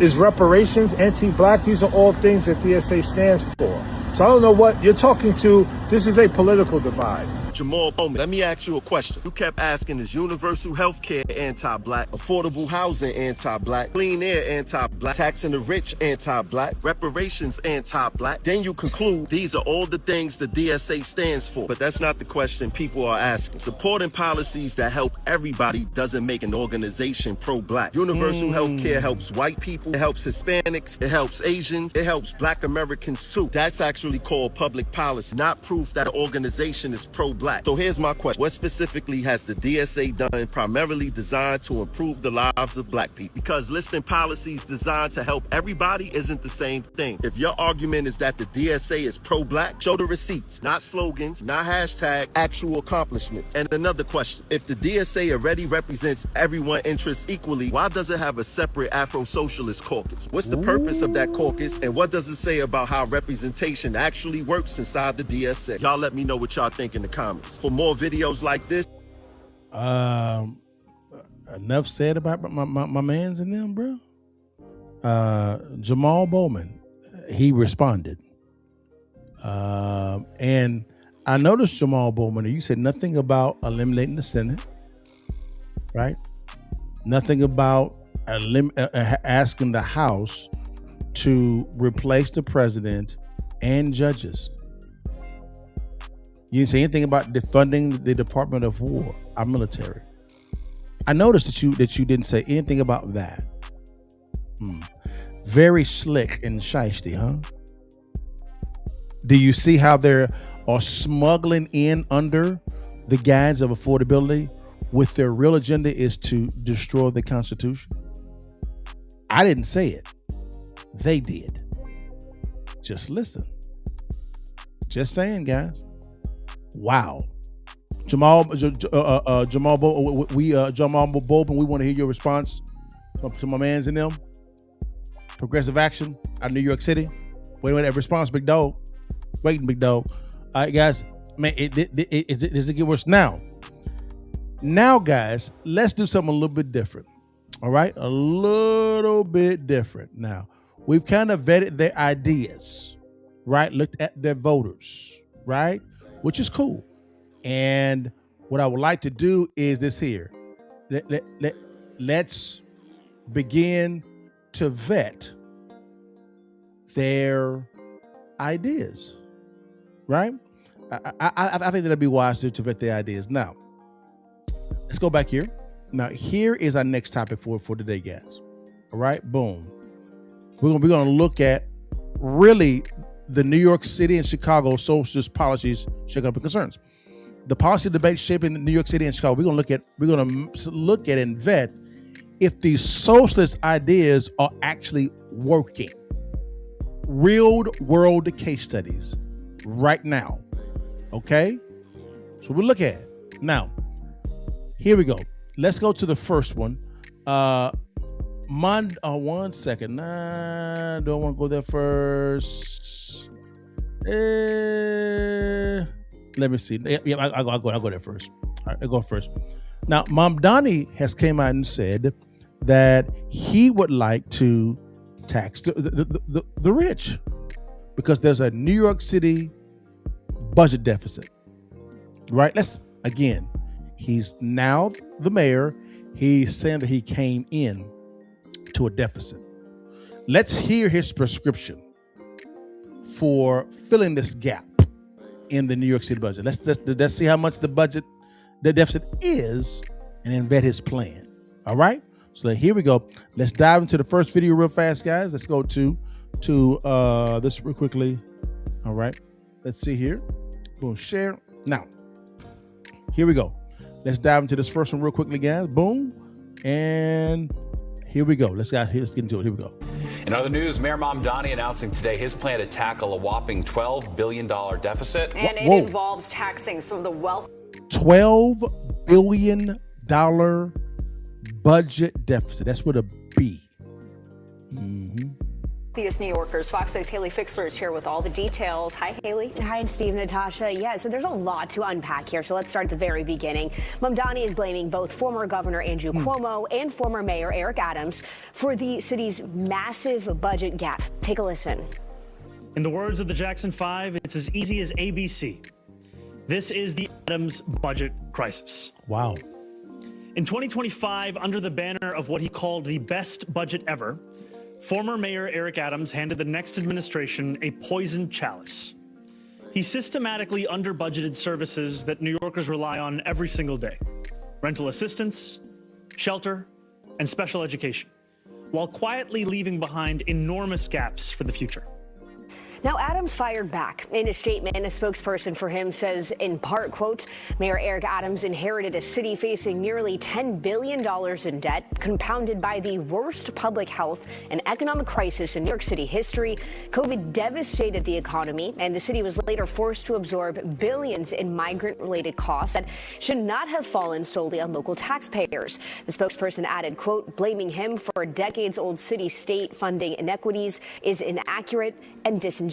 Is reparations anti-black? These are all things that DSA stands for. So I don't know what you're talking to. This is a political divide. Jamal Bowman, let me ask you a question. You kept asking, is universal health care anti-black, affordable housing anti-black, clean air anti-black, taxing the rich anti-black, reparations anti-black? Then you conclude these are all the things the DSA stands for. But that's not the question people are asking. Supporting policies that help everybody doesn't make an organization pro-black. Universal health care helps white people, it helps Hispanics, it helps Asians, it helps black Americans too. That's actually called public policy, not proof that an organization is pro-black. So here's my question. What specifically has the DSA done primarily designed to improve the lives of black people? Because listing policies designed to help everybody isn't the same thing. If your argument is that the DSA is pro-black, show the receipts, not slogans, not hashtag, actual accomplishments. And another question. If the DSA already represents everyone's interests equally, why does it have a separate Afro-Socialist caucus? What's the purpose of that caucus? And what does it say about how representation actually works inside the DSA? Y'all let me know what y'all think in the comments. For more videos like this. Enough said about my mans and them, bro. Jamal Bowman, he responded. And I noticed, Jamal Bowman, you said nothing about eliminating the Senate, right? Nothing about asking the House to replace the president and judges. You didn't say anything about defunding the Department of War, our military. I noticed that you didn't say anything about that. Very slick and shiesty, huh? Do you see how they are smuggling in under the guise of affordability with their real agenda is to destroy the Constitution? I didn't say it. They did. Just listen. Just saying, guys. Wow. Jamal Bobin, we want to hear your response to my mans in them. Progressive Action out of New York City. Wait a minute, response, big dog. Waiting, big dog. All right, guys. Man, does it get worse now? Now, guys, let's do something a little bit different. All right, a little bit different. Now, we've kind of vetted their ideas, right? Looked at their voters, right? Which is cool. And what I would like to do is this here. Let's begin to vet their ideas, right? I think that'd be wise to vet their ideas. Now, let's go back here. Now, here is our next topic for today, guys. All right, boom. We're gonna look at really the New York City and Chicago socialist policies shake up and concerns. The policy debate shaping New York City and Chicago. We're gonna look at and vet if these socialist ideas are actually working. Real world case studies right now. Okay? So we'll look at it. Now, here we go. Let's go to the first one. One second. Nah, do I want to go there first? Let me see. Yeah, I'll go there first. All right, I'll go first. Now, Mamdani has came out and said that he would like to tax the rich because there's a New York City budget deficit. Right? He's now the mayor. He's saying that he came in to a deficit. Let's hear his prescription for filling this gap in the New York City budget. Let's see how much the deficit is, and then vet his plan. All right. So here we go. Let's dive into the first video real fast, guys. Let's go to this real quickly. All right. Let's see here. Boom. Share. Now, here we go. Let's dive into this first one real quickly, guys. Boom. And here we go. Let's get into it. Here we go. In other news, Mayor Mamdani announcing today his plan to tackle a whopping $12 billion deficit. And it involves taxing some of the wealth. $12 billion budget deficit. That's with a B. Mm-hmm. New Yorkers. Fox 6's Haley Fixler is here with all the details. Hi, Haley. Hi, Steve, Natasha. Yeah, so there's a lot to unpack here. So let's start at the very beginning. Mamdani is blaming both former Governor Andrew Cuomo and former Mayor Eric Adams for the city's massive budget gap. Take a listen. In the words of the Jackson 5, it's as easy as ABC. This is the Adams budget crisis. Wow. In 2025, under the banner of what he called the best budget ever, former Mayor Eric Adams handed the next administration a poisoned chalice. He systematically under-budgeted services that New Yorkers rely on every single day: rental assistance, shelter, and special education, while quietly leaving behind enormous gaps for the future. Now, Adams fired back. In a statement, a spokesperson for him says, in part, quote, Mayor Eric Adams inherited a city facing nearly $10 billion in debt, compounded by the worst public health and economic crisis in New York City history. COVID devastated the economy, and the city was later forced to absorb billions in migrant-related costs that should not have fallen solely on local taxpayers. The spokesperson added, quote, blaming him for decades-old city-state funding inequities is inaccurate and disingenuous.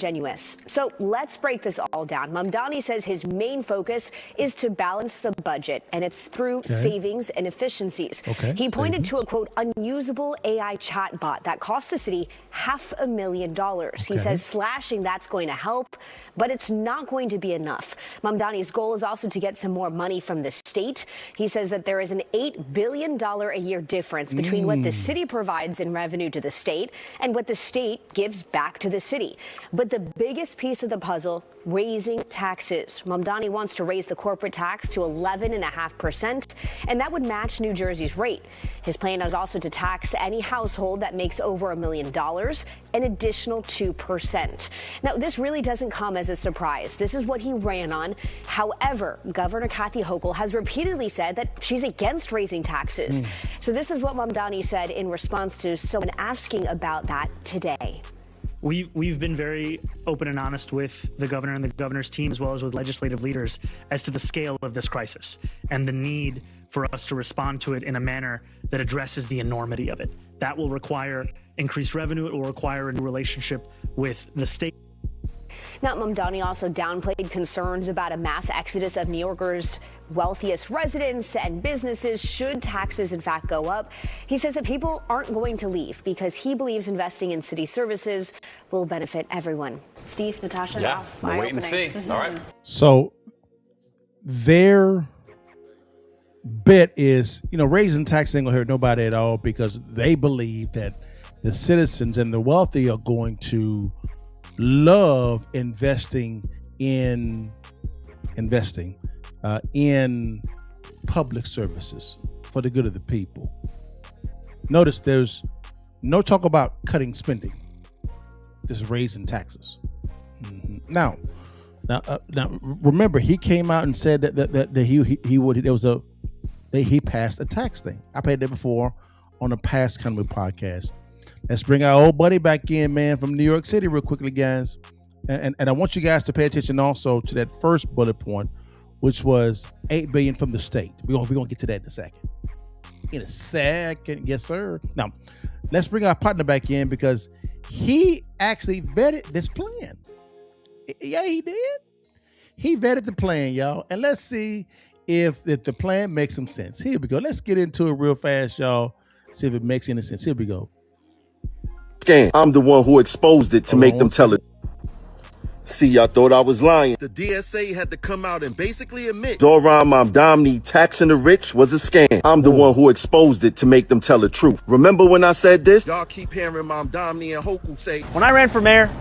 So let's break this all down. Mamdani says his main focus is to balance the budget, and it's through savings and efficiencies. He pointed to a, quote, unusable AI chatbot that cost the city $500,000. He says slashing that's going to help, but it's not going to be enough. Mamdani's goal is also to get some more money from the state. He says that there is an $8 billion a year difference between what the city provides in revenue to the state and what the state gives back to the city. But But the biggest piece of the puzzle, raising taxes. Mamdani wants to raise the corporate tax to 11.5%, and that would match New Jersey's rate. His plan is also to tax any household that makes over $1 million, an additional 2%. Now, this really doesn't come as a surprise. This is what he ran on. However, Governor Kathy Hochul has repeatedly said that she's against raising taxes. So this is what Mamdani said in response to someone asking about that today. We've been very open and honest with the governor and the governor's team, as well as with legislative leaders, as to the scale of this crisis and the need for us to respond to it in a manner that addresses the enormity of it. That will require increased revenue. It will require a new relationship with the state. Now, Mamdani also downplayed concerns about a mass exodus of New Yorkers' wealthiest residents and businesses should taxes in fact go up. He says that people aren't going to leave because he believes investing in city services will benefit everyone. Steve, Natasha, yeah, we'll wait and see. All right. So their bet is, raising taxes ain't gonna hurt nobody at all because they believe that the citizens and the wealthy are going to love investing in public services for the good of the people. Notice there's no talk about cutting spending, just raising taxes. Now, remember he came out and said that he passed a tax thing. I paid that before on a past Conway podcast. Let's bring our old buddy back in, man, from New York City real quickly, guys. And I want you guys to pay attention also to that first bullet point, which was $8 billion from the state. We're gonna get to that in a second. Yes, sir. Now, let's bring our partner back in because he actually vetted this plan. Yeah, he did. He vetted the plan, y'all. And let's see if the plan makes some sense. Here we go. Let's get into it real fast, y'all. See if it makes any sense. Here we go. Scam. I'm the one who exposed it to make them tell it. See, y'all thought I was lying. The DSA had to come out and basically admit Zoran Mamdani taxing the rich was a scam. I'm the one who exposed it to make them tell the truth. Remember when I said this? Y'all keep hearing Mamdani and Hochul say, when I ran for mayor,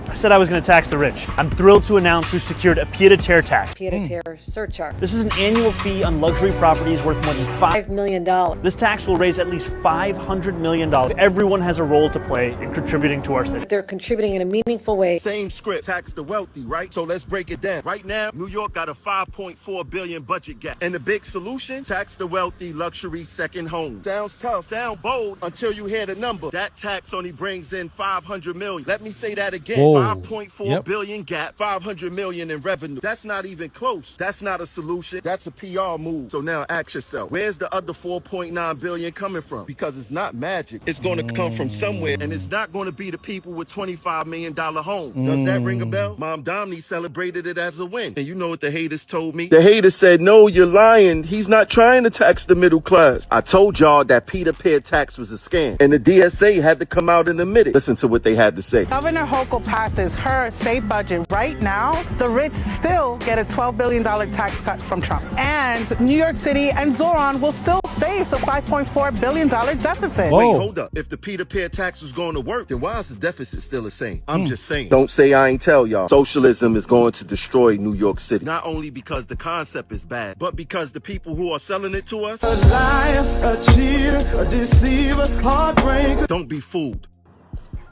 I said I was going to tax the rich. I'm thrilled to announce we've secured a pied-à-terre tax. Pied-à-terre surcharge. This is an annual fee on luxury properties worth more than $5 million. This tax will raise at least $500 million. Everyone has a role to play in contributing to our city. They're contributing in a meaningful way. Same script, tax the wealthy, right? So let's break it down. Right now, New York got a $5.4 billion budget gap. And the big solution, tax the wealthy luxury second home. Sounds tough, sound bold until you hear the number. That tax only brings in $500 million. Let me say that again. $5.4 billion gap, $500 million in revenue. That's not even close. That's not a solution. That's a PR move. So now ask yourself, where's the other $4.9 billion coming from? Because it's not magic. It's going to come from somewhere, and it's not going to be the people with $25 million homes. Does that ring a bell? Mamdani celebrated it as a win. And you know what the haters told me? The haters said, no, you're lying. He's not trying to tax the middle class. I told y'all that pied-à-terre tax was a scam, and the DSA had to come out and admit it. Listen to what they had to say. Governor Hochul passes her state budget right now, the rich still get a $12 billion tax cut from Trump. And New York City and Zoran will still face a $5.4 billion deficit. Wait, hold up. If the pied-à-terre tax was going to work, then why is the deficit still the same? I'm just saying. Don't say I ain't tell y'all. Socialism is going to destroy New York City. Not only because the concept is bad, but because the people who are selling it to us. A liar, a cheater, a deceiver, heartbreaker. Don't be fooled.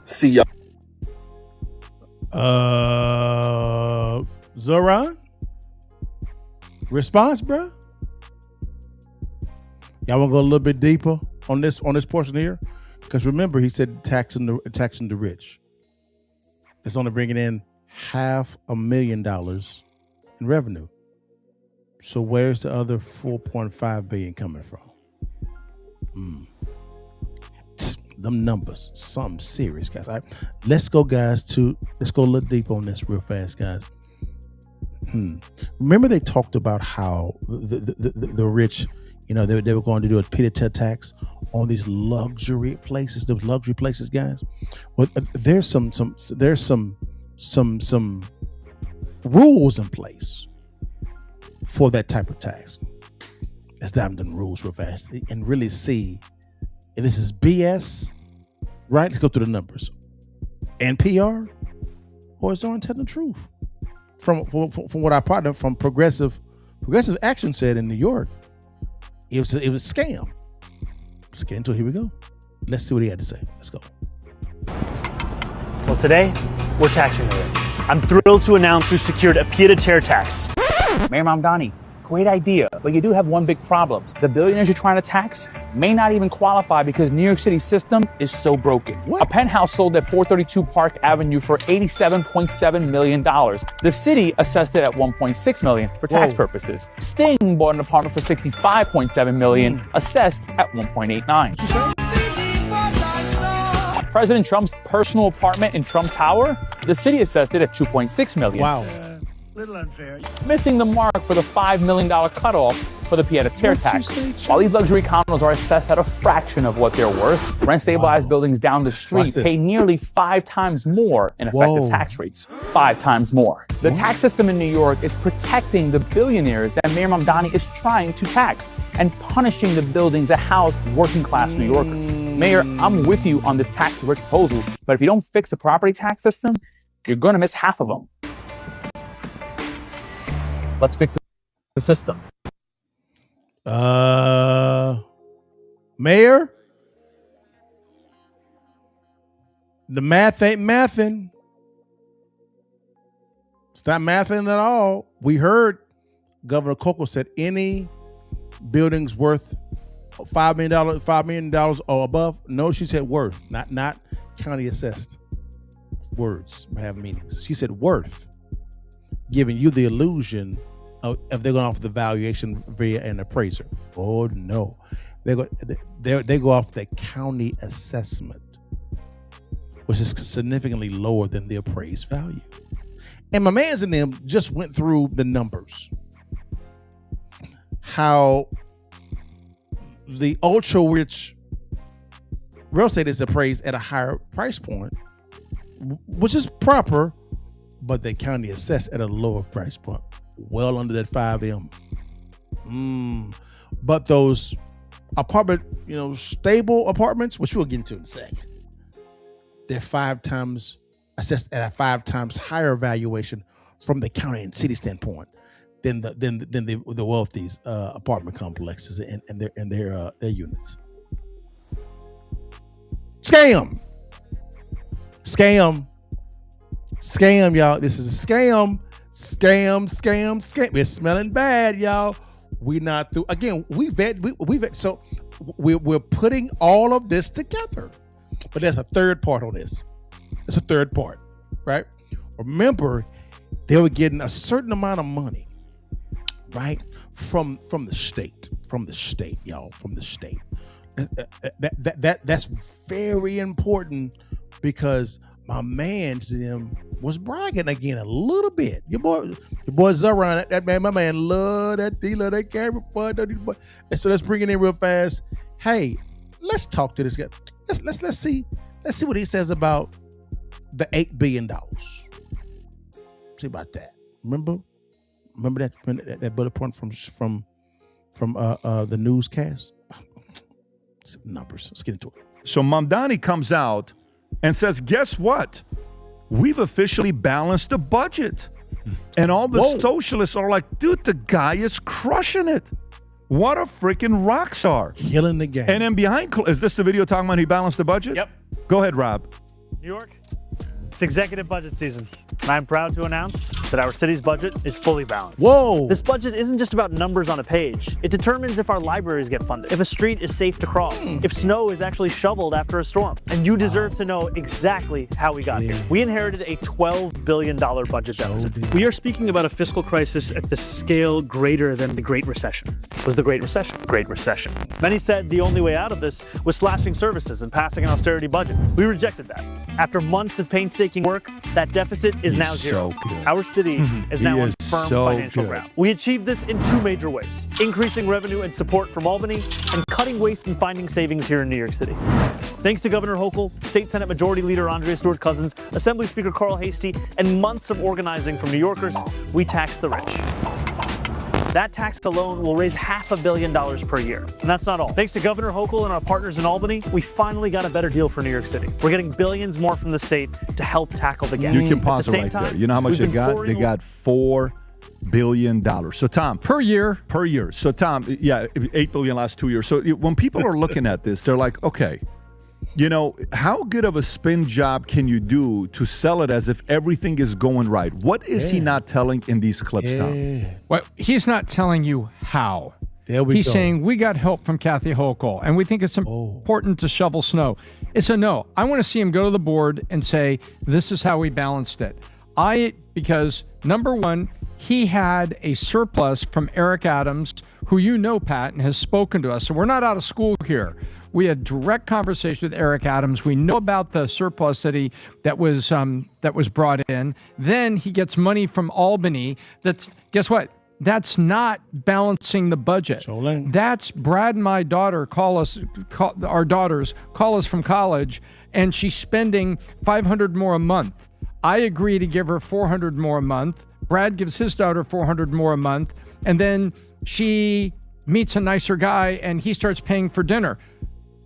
See y'all. Zoran? Response, bro? Y'all want to go a little bit deeper on this portion here? Because remember, he said taxing the rich. It's only bringing in $500,000 in revenue. So where's the other $4.5 billion coming from? Them numbers, something serious, guys. Let's go a little deep on this real fast, guys. Remember they talked about how the rich, they were going to do a pied-à-terre tax on these luxury places. Those luxury places, guys. Well, there's some rules in place for that type of tax. Let's dive into the rules real fast and really see if this is BS, right? Let's go through the numbers. And PR, or is Zoran telling the truth? From what our partner from Progressive Action said in New York, it was a scam. Let's get into it. Here we go. Let's see what he had to say. Let's go. Well, today, we're taxing the rich. I'm thrilled to announce we've secured a pied-à-terre tax. Mayor Mamdani, great idea, but you do have one big problem. The billionaires you're trying to tax may not even qualify because New York City's system is so broken. What? A penthouse sold at 432 Park Avenue for $87.7 million. The city assessed it at $1.6 million for tax purposes. Sting bought an apartment for $65.7 million, assessed at $1.89. President Trump's personal apartment in Trump Tower, the city assessed it at $2.6 million. Wow. Little unfair. Missing the mark for the $5 million cutoff for the pied-à-terre tax. While these luxury condos are assessed at a fraction of what they're worth, rent-stabilized buildings down the street pay nearly 5 times more in effective tax rates. 5 times more. The tax system in New York is protecting the billionaires that Mayor Mamdani is trying to tax and punishing the buildings that house working-class New Yorkers. Mayor, I'm with you on this tax rich proposal, but if you don't fix the property tax system, you're going to miss half of them. Let's fix the system. Mayor, the math ain't mathing. It's not mathing at all. We heard Governor Coco said any buildings worth $5 million or above. No, she said worth, not county assessed. Words have meanings. She said worth, giving you the illusion of if they're going to offer the valuation via an appraiser. Oh no, they go off the county assessment, which is significantly lower than the appraised value. And my mans and them just went through the numbers. How the ultra rich real estate is appraised at a higher price point, which is proper, but the county assessed at a lower price point, well under that 5M. But those apartment, stable apartments, which we'll get into in a second, they're 5 times assessed at a 5 times higher valuation from the county and city standpoint than the wealthy's apartment complexes and their units. Scam, y'all. This is a scam. It's smelling bad, y'all. We're not through. Again, we vet. So we're putting all of this together. But there's a third part on this. There's a third part, right? Remember, they were getting a certain amount of money, right, from the state, y'all, from the state. That's very important because my man to them was bragging again a little bit. Your boy Zoran, that man, my man, love that dealer, that camera boy. And so let's bring it in real fast. Hey, let's talk to this guy. Let's see what he says about the $8 billion. See about that. Remember that bullet point from the newscast. Numbers. Let's get into it. So Mamdani comes out and says, guess what? We've officially balanced the budget. And all the socialists are like, dude, the guy is crushing it. What a freaking rock star. Killing the game. And then is this the video talking about he balanced the budget? Yep. Go ahead, Rob. New York, it's executive budget season. And I'm proud to announce that our city's budget is fully balanced. Whoa. This budget isn't just about numbers on a page. It determines if our libraries get funded, if a street is safe to cross, if snow is actually shoveled after a storm. And you deserve to know exactly how we got here. We inherited a $12 billion budget deficit. We are speaking about a fiscal crisis at the scale greater than the Great Recession. Was the Great Recession? Great Recession. Many said the only way out of this was slashing services and passing an austerity budget. We rejected that. After months of painstaking work, that deficit is now zero. Our city is now on firm financial ground. We achieved this in 2 major ways: increasing revenue and support from Albany and cutting waste and finding savings here in New York City. Thanks to Governor Hochul, State Senate Majority Leader Andrea Stewart-Cousins, Assembly Speaker Carl Hastie, and months of organizing from New Yorkers, we taxed the rich. That tax alone will raise $500 million per year. And that's not all. Thanks to Governor Hochul and our partners in Albany, we finally got a better deal for New York City. We're getting billions more from the state to help tackle the gap. You can pause it right there. You know how much they got? They got $4 billion. So Tom, per year. So Tom, yeah, $8 billion last 2 years. So when people are looking at this, they're like, okay, you know, how good of a spin job can you do to sell it as if everything is going right? What is he not telling in these clips, Tom? Well, he's not telling you how. He's saying we got help from Kathy Hochul, and we think it's important to shovel snow. It's a no. I want to see him go to the board and say, this is how we balanced it. Because number one, he had a surplus from Eric Adams, who you know, Pat, and has spoken to us. So we're not out of school here. We had direct conversation with Eric Adams. We know about the surplus that was brought in. Then he gets money from Albany. Guess what? That's not balancing the budget. That's Brad and my daughter our daughters call us from college, and she's spending $500 more a month. I agree to give her $400 more a month. Brad gives his daughter $400 more a month, and then she meets a nicer guy, and he starts paying for dinner.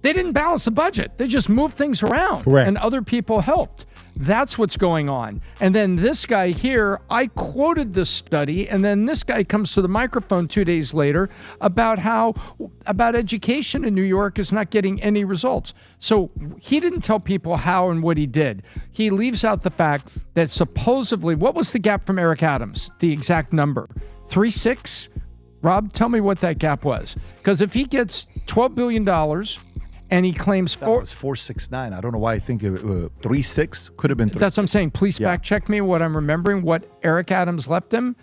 They didn't balance the budget. They just moved things around. Correct. And other people helped. That's what's going on. And then this guy here, I quoted this study, and then this guy comes to the microphone 2 days later about education in New York is not getting any results. So he didn't tell people how and what he did. He leaves out the fact that supposedly, what was the gap from Eric Adams? The exact number, 3.6? Rob, tell me what that gap was. Because if he gets $12 billion, and he claims that was 469. I don't know why I think 36 could have been. That's what I'm saying. Please fact check me what I'm remembering. What Eric Adams left him.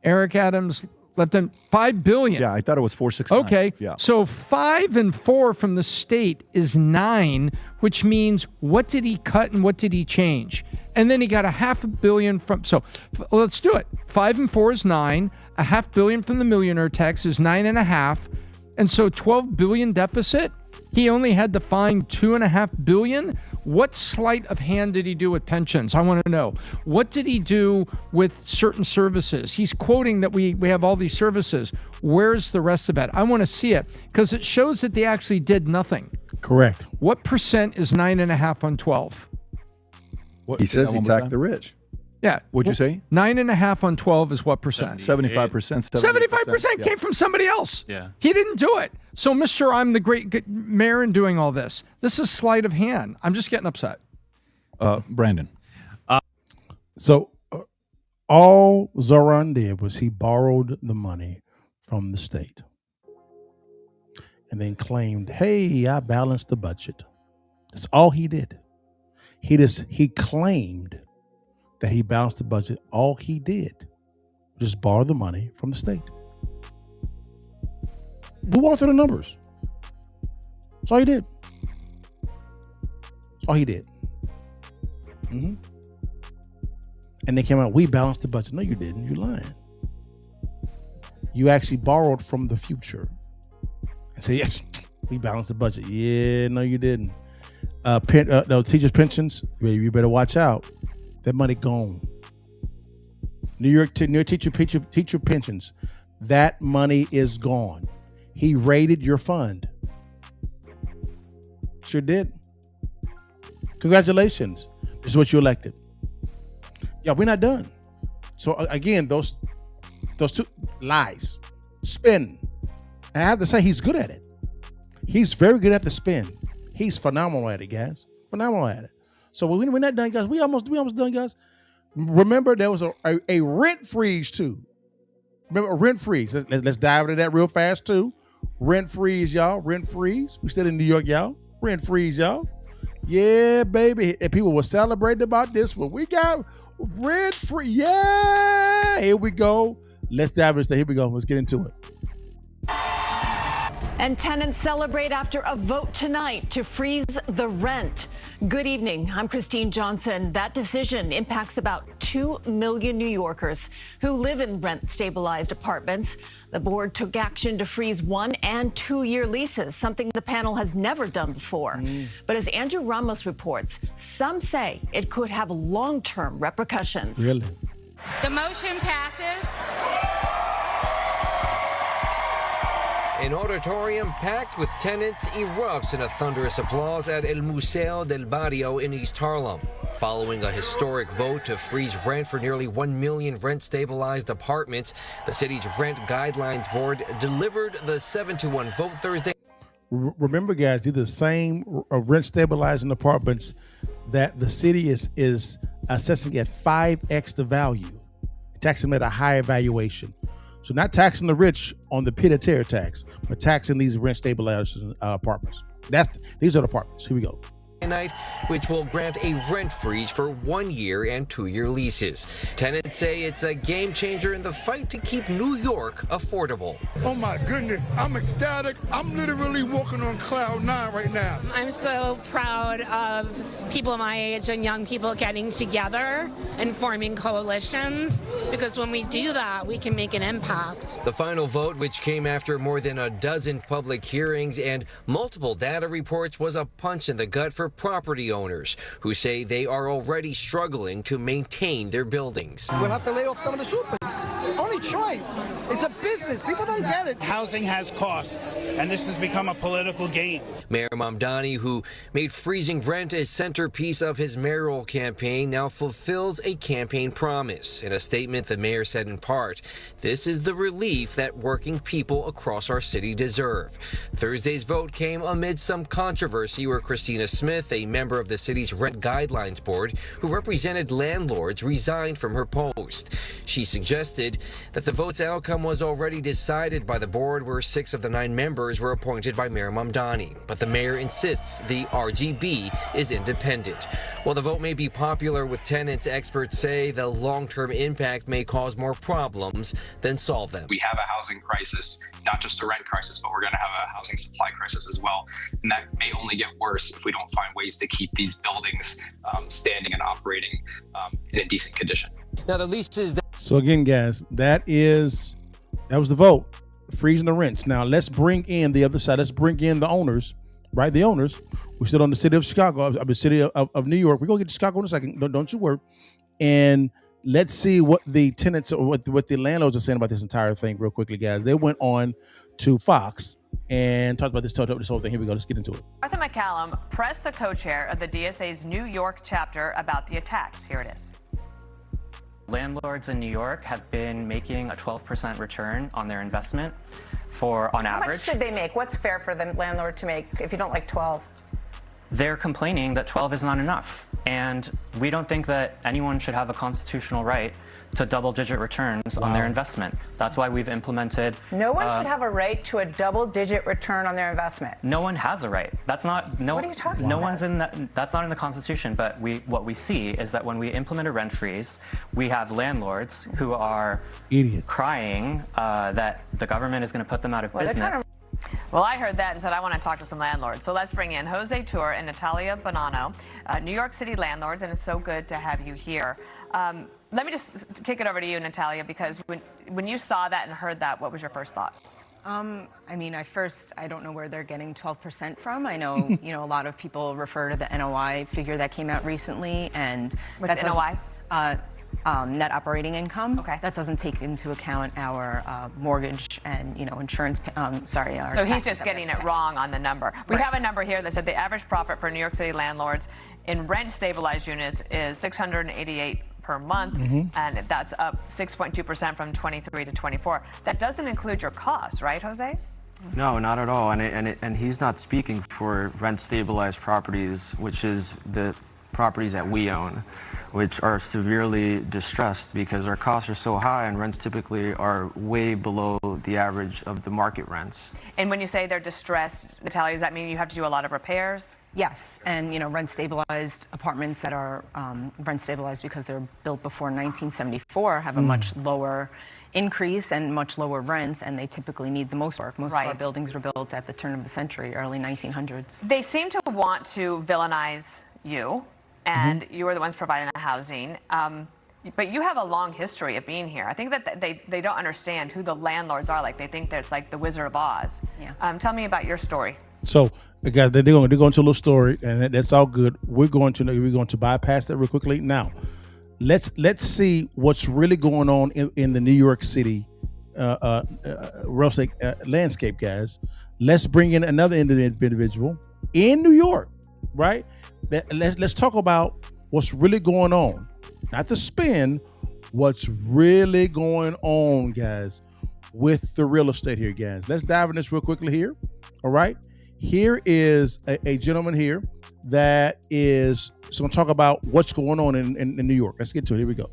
Eric Adams left him $5 billion. Yeah, I thought it was 469. Okay. Yeah. So 5 and 4 from the state is 9, which means what did he cut and what did he change? And then he got $500 million from. So let's do it. 5 and 4 is 9. $500 million from the millionaire tax is 9.5. And so $12 billion deficit, he only had to find $2.5 billion. What sleight of hand did he do with pensions? I want to know. What did he do with certain services? He's quoting that we have all these services. Where's the rest of it? I want to see it because it shows that they actually did nothing. Correct. What percent is 9.5 on 12? He says he taxed the rich. Yeah. What'd you say? 9.5 on 12 is what percent? 75%. 75% came from somebody else. Yeah. He didn't do it. So, Mr. I'm the great mayor in doing all this. This is sleight of hand. I'm just getting upset. Brandon. So all Zoran did was he borrowed the money from the state and then claimed, hey, I balanced the budget. That's all he did. He claimed that he balanced the budget. All he did was just borrow the money from the state. Who walked through the numbers? That's all he did. That's all he did. Mm-hmm. And they came out, we balanced the budget. No, you didn't. You're lying. You actually borrowed from the future and said, yes, we balanced the budget. Yeah, no, you didn't. No, teachers' pensions, you better watch out. That money gone. New York teacher pensions, that money is gone. He raided your fund. Sure did. Congratulations. This is what you elected. Yeah, we're not done. So again, those two lies, spin. And I have to say, he's good at it. He's very good at the spin. He's phenomenal at it, guys. Phenomenal at it. So we're not done, guys. We almost done, guys. Remember, there was a rent freeze too. Remember a rent freeze. Let's dive into that real fast too. Rent freeze, y'all. Rent freeze. We still in New York, y'all. Rent freeze, y'all. Yeah, baby. And people were celebrating about this one. We got rent free. Yeah. Here we go. Let's dive into that. Here we go. Let's get into it. And tenants celebrate after a vote tonight to freeze the rent. Good evening. I'm Christine Johnson. That decision impacts about 2 million New Yorkers who live in rent-stabilized apartments. The board took action to freeze 1- and 2-year leases, something the panel has never done before. But as Andrew Ramos reports, some say it could have long-term repercussions. Really? The motion passes. An auditorium packed with tenants erupts in a thunderous applause at El Museo del Barrio in East Harlem. Following a historic vote to freeze rent for nearly 1 million rent-stabilized apartments, the city's Rent Guidelines Board delivered the 7-1 vote Thursday. Remember, guys, these are the same rent-stabilizing apartments that the city is assessing at 5x the value, taxing them at a higher valuation. So not taxing the rich on the pied-à-terre tax, but taxing these rent-stabilized apartments. These are the apartments. Here we go. Night, which will grant a rent freeze for 1 year and 2-year leases. Tenants say it's a game changer in the fight to keep New York affordable. Oh my goodness, I'm ecstatic. I'm literally walking on cloud 9 right now. I'm so proud of people my age and young people getting together and forming coalitions, because when we do that, we can make an impact. The final vote, which came after more than a dozen public hearings and multiple data reports, was a punch in the gut for property owners who say they are already struggling to maintain their buildings. We'll have to lay off some of the supers. Only choice. It's a business. People don't get it. Housing has costs, and this has become a political game. Mayor Mamdani, who made freezing rent a centerpiece of his mayoral campaign, now fulfills a campaign promise. In a statement, the mayor said in part, "This is the relief that working people across our city deserve." Thursday's vote came amid some controversy where Christina Smith, a member of the city's Rent Guidelines Board who represented landlords, resigned from her post. She suggested that the vote's outcome was already decided by the board, where 6 of the 9 members were appointed by Mayor Mamdani. But the mayor insists the RGB is independent. While the vote may be popular with tenants, experts say the long-term impact may cause more problems than solve them. We have a housing crisis, not just a rent crisis, but we're going to have a housing supply crisis as well. And that may only get worse if we don't find ways to keep these buildings standing and operating in a decent condition. Now, the lease is... So again, guys, that was the vote, freezing the rents. Now, let's bring in the other side. Let's bring in the owners, right? The owners. We're still on the city of Chicago, the city of New York. We're going to get to Chicago in a second. Don't you worry. And let's see what the tenants or what the landlords are saying about this entire thing real quickly, guys. They went on to Fox and talked about this whole thing. Here we go. Let's get into it. Arthur McCallum pressed the co-chair of the DSA's New York chapter about the attacks. Here it is. Landlords in New York have been making a 12% return on their investment on average. How much should they make? What's fair for the landlord to make if you don't like 12? They're complaining that 12 is not enough. And we don't think that anyone should have a constitutional right to double-digit returns on their investment. That's why we've implemented... No one should have a right to a double-digit return on their investment. No one has a right. That's not... No, what are you talking about? No one's in that... That's not in the Constitution, but what we see is that when we implement a rent freeze, we have landlords who are... idiots crying that the government is going to put them out of business. Well, I heard that and said I want to talk to some landlords. So let's bring in Jose Tour and Natalia Bonanno, New York City landlords, and it's so good to have you here. Let me just kick it over to you, Natalia, because when you saw that and heard that, what was your first thought? I mean, I don't know where they're getting 12% from. I know, a lot of people refer to the NOI figure that came out recently, and what's NOI? Net operating income. Okay. That doesn't take into account our mortgage and insurance. Our so he's just getting it wrong on the number. We have a number here that said the average profit for New York City landlords in rent stabilized units is $688 per month, and that's up 6.2% from 23 to 24. That doesn't include your costs, right, Jose? No, not at all. And he's not speaking for rent stabilized properties, which is the properties that we own, which are severely distressed because our costs are so high and rents typically are way below the average of the market rents. And when you say they're distressed, Natalia, does that mean you have to do a lot of repairs? Yes, and rent stabilized apartments that are rent stabilized because they're built before 1974 have a much lower increase and much lower rents, and they typically need the most work. Most of our buildings were built at the turn of the century, early 1900s. They seem to want to villainize you, and you are the ones providing the housing. But you have a long history of being here. I think that they don't understand who the landlords are. Like, they think that it's like the Wizard of Oz. Yeah. Tell me about your story. So, guys, they're going to go into a little story, and that's all good. We're going to bypass that real quickly. Now, let's see what's really going on in the New York City real estate landscape, guys. Let's bring in another individual in New York, right? Let's talk about what's really going on, not the spin. What's really going on, guys, with the real estate here, guys. Let's dive in this real quickly here. All right. Here is a gentleman here that is going to talk about what's going on in New York. Let's get to it. Here we go.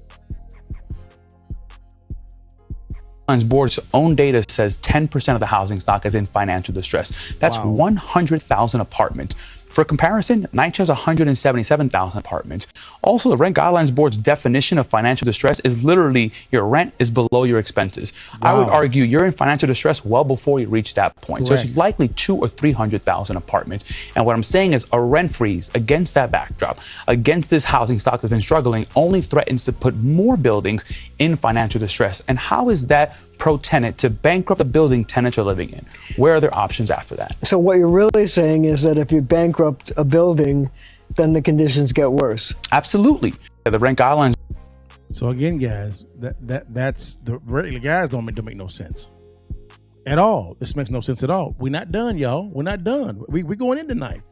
Board's own data says 10% of the housing stock is in financial distress. That's 100,000 apartments. For comparison, NYCHA has 177,000 apartments. Also, the Rent Guidelines Board's definition of financial distress is literally your rent is below your expenses. I would argue you're in financial distress well before you reach that point. Correct. So it's likely 200,000 or 300,000 apartments. And what I'm saying is a rent freeze against that backdrop, against this housing stock that's been struggling, only threatens to put more buildings in financial distress. And how is that pro-tenant to bankrupt the building tenants are living in? Where are their options after that? So what you're really saying is that if you bankrupt a building, then the conditions get worse. Absolutely. The Rent Guidelines. So again, guys, that's the regular guys don't make no sense at all. This makes no sense at all. We're not done, y'all. We're not done. We're going in tonight.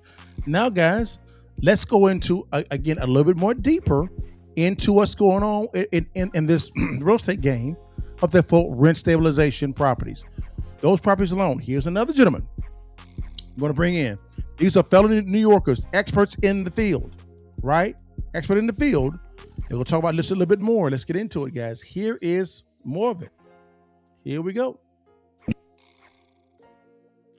Now, guys, let's go into again a little bit more deeper into what's going on in this real estate game of the full rent stabilization properties. Those properties alone. Here's another gentleman I'm going to bring in. These are fellow New Yorkers, experts in the field, right? Expert in the field. They're going to talk about this a little bit more. Let's get into it, guys. Here is more of it. Here we go.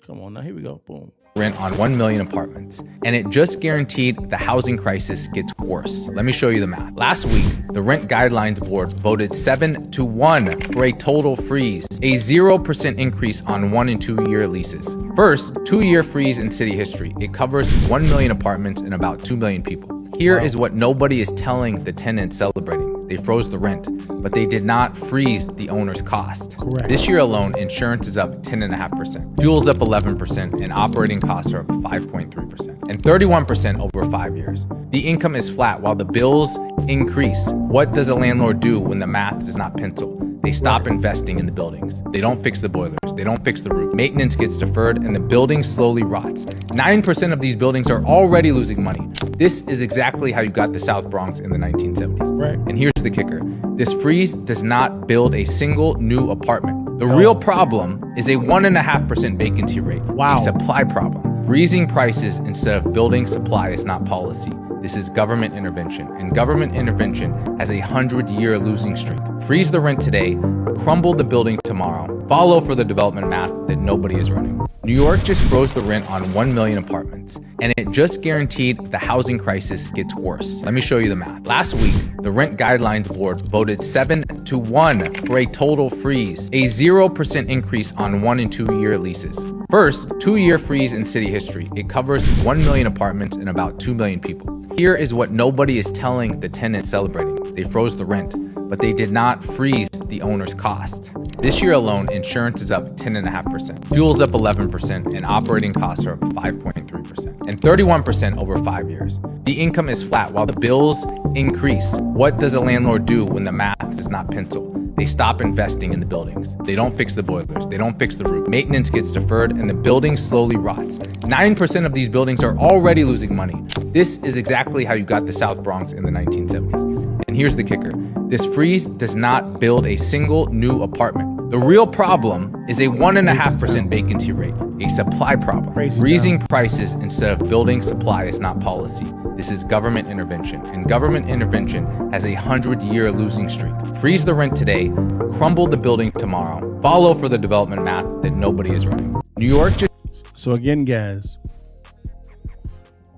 Come on now. Here we go. Boom. Rent on 1 million apartments, and it just guaranteed the housing crisis gets worse. Let me show you the math. Last week, the Rent Guidelines Board voted 7-1 for a total freeze, a 0% increase on 1 and 2 year leases. First, 2-year freeze in city history. It covers 1 million apartments and about 2 million people. Here is what nobody is telling the tenants celebrating. They froze the rent, but they did not freeze the owner's cost. Correct. This year alone, insurance is up 10.5%, fuel's up 11%, and operating costs are up 5.3%, and 31% over 5 years. The income is flat while the bills increase. What does a landlord do when the math does not pencil? They stop investing in the buildings. They don't fix the boilers. They don't fix the roof. Maintenance gets deferred and the building slowly rots. 9% of these buildings are already losing money. This is exactly how you got the South Bronx in the 1970s. Right. And here's the kicker. This freeze does not build a single new apartment. The real problem is a 1.5% vacancy rate. Wow. A supply problem. Freezing prices instead of building supply is not policy. This is government intervention, and government intervention has a 100-year losing streak. Freeze the rent today, crumble the building tomorrow, follow for the development math that nobody is running. New York just froze the rent on 1 million apartments, and it just guaranteed the housing crisis gets worse. Let me show you the math. Last week, the Rent Guidelines Board voted 7-1 for a total freeze, a 0% increase on 1 and 2 year leases. First, 2-year freeze in city history. It covers 1 million apartments and about 2 million people. Here is what nobody is telling the tenants celebrating. They froze the rent, but they did not freeze the owner's costs. This year alone, insurance is up 10.5%, fuel's up 11%, and operating costs are up 5.3%, and 31% over 5 years. The income is flat while the bills increase. What does a landlord do when the math does not pencil? They stop investing in the buildings. They don't fix the boilers. They don't fix the roof. Maintenance gets deferred and the building slowly rots. 9% of these buildings are already losing money. This is exactly how you got the South Bronx in the 1970s. And here's the kicker. This freeze does not build a single new apartment. The real problem is a 1.5% vacancy rate, a supply problem. Freezing prices instead of building supply is not policy. This is government intervention, and government intervention has a 100-year losing streak. Freeze the rent today, crumble the building tomorrow, follow for the development math that nobody is running. New York just... So again, guys,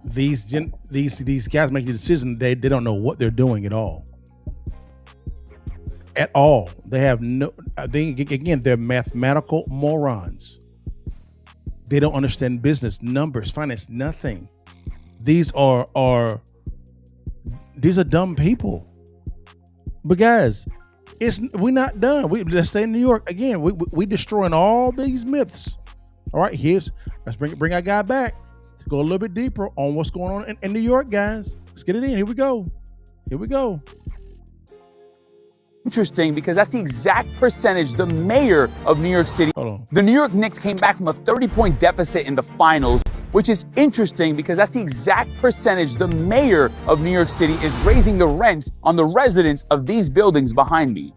these guys make the decision, they don't know what they're doing at all. At all. They have no, they're mathematical morons. They don't understand business, numbers, finance, nothing. These are dumb people. But guys, we're not done. Let's stay in New York. Again, we destroying all these myths. All right, let's bring our guy back to go a little bit deeper on what's going on in New York, guys. Let's get it in. Here we go. interesting because that's the exact percentage the mayor of New York City, the New York Knicks came back from a 30-point deficit in the finals, which is interesting because that's the exact percentage the mayor of New York City is raising the rents on the residents of these buildings behind me.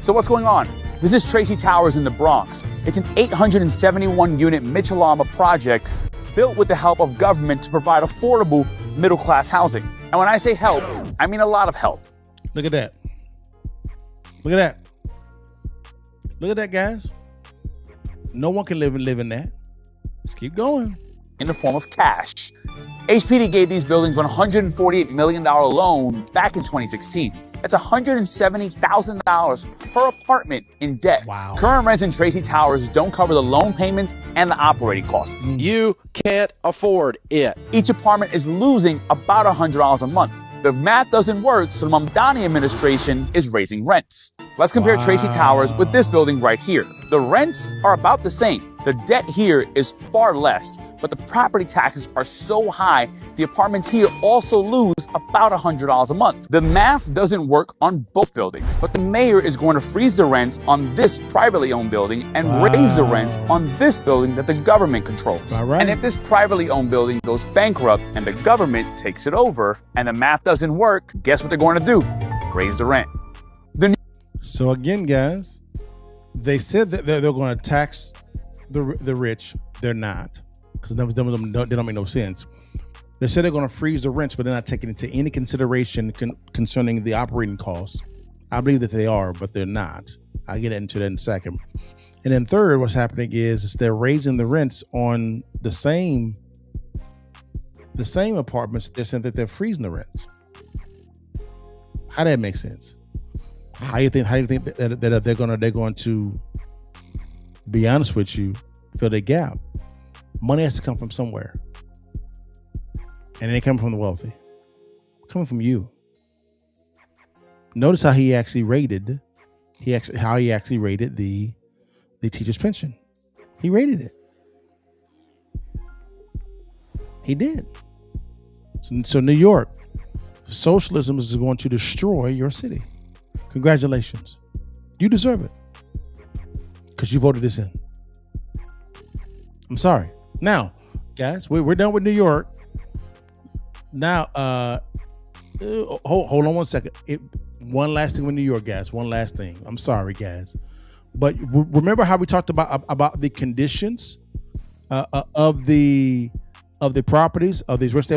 So what's going on? This is Tracy Towers in the Bronx. It's an 871-unit Mitchell-Lama project built with the help of government to provide affordable middle-class housing. And when I say help, I mean a lot of help. Look at that. Look at that. Look at that, guys. No one can live in that. Just keep going. In the form of cash. HPD gave these buildings $148 million loan back in 2016. That's $170,000 per apartment in debt. Wow. Current rents in Tracy Towers don't cover the loan payments and the operating costs. You can't afford it. Each apartment is losing about $100 a month. The math doesn't work, so the Mamdani administration is raising rents. Let's compare Tracy Towers with this building right here. The rents are about the same. The debt here is far less, but the property taxes are so high, the apartments here also lose about $100 a month. The math doesn't work on both buildings, but the mayor is going to freeze the rent on this privately owned building and raise the rent on this building that the government controls. And if this privately owned building goes bankrupt and the government takes it over and the math doesn't work, guess what they're going to do? Raise the rent. So again, guys, they said that they're going to tax the rich. They're not, because they don't make no sense. They said they're going to freeze the rents, but they're not taking into any consideration concerning the operating costs. I believe that they are, but they're not. I'll get into that in a second. And then third, what's happening is they're raising the rents on the same apartments. They're saying that they're freezing the rents. How that make sense? How do you think that they're going to be honest with you, fill the gap? Money has to come from somewhere, and it ain't coming from the wealthy. It's coming from you. Notice how he actually rated the teacher's pension. He rated it. He did. So New York, socialism is going to destroy your city. Congratulations. You deserve it. Because you voted this in. I'm sorry. Now, guys, we're done with New York. Now, hold on one second. One last thing with New York, guys. One last thing. I'm sorry, guys. But remember how we talked about the conditions of the properties, of these rent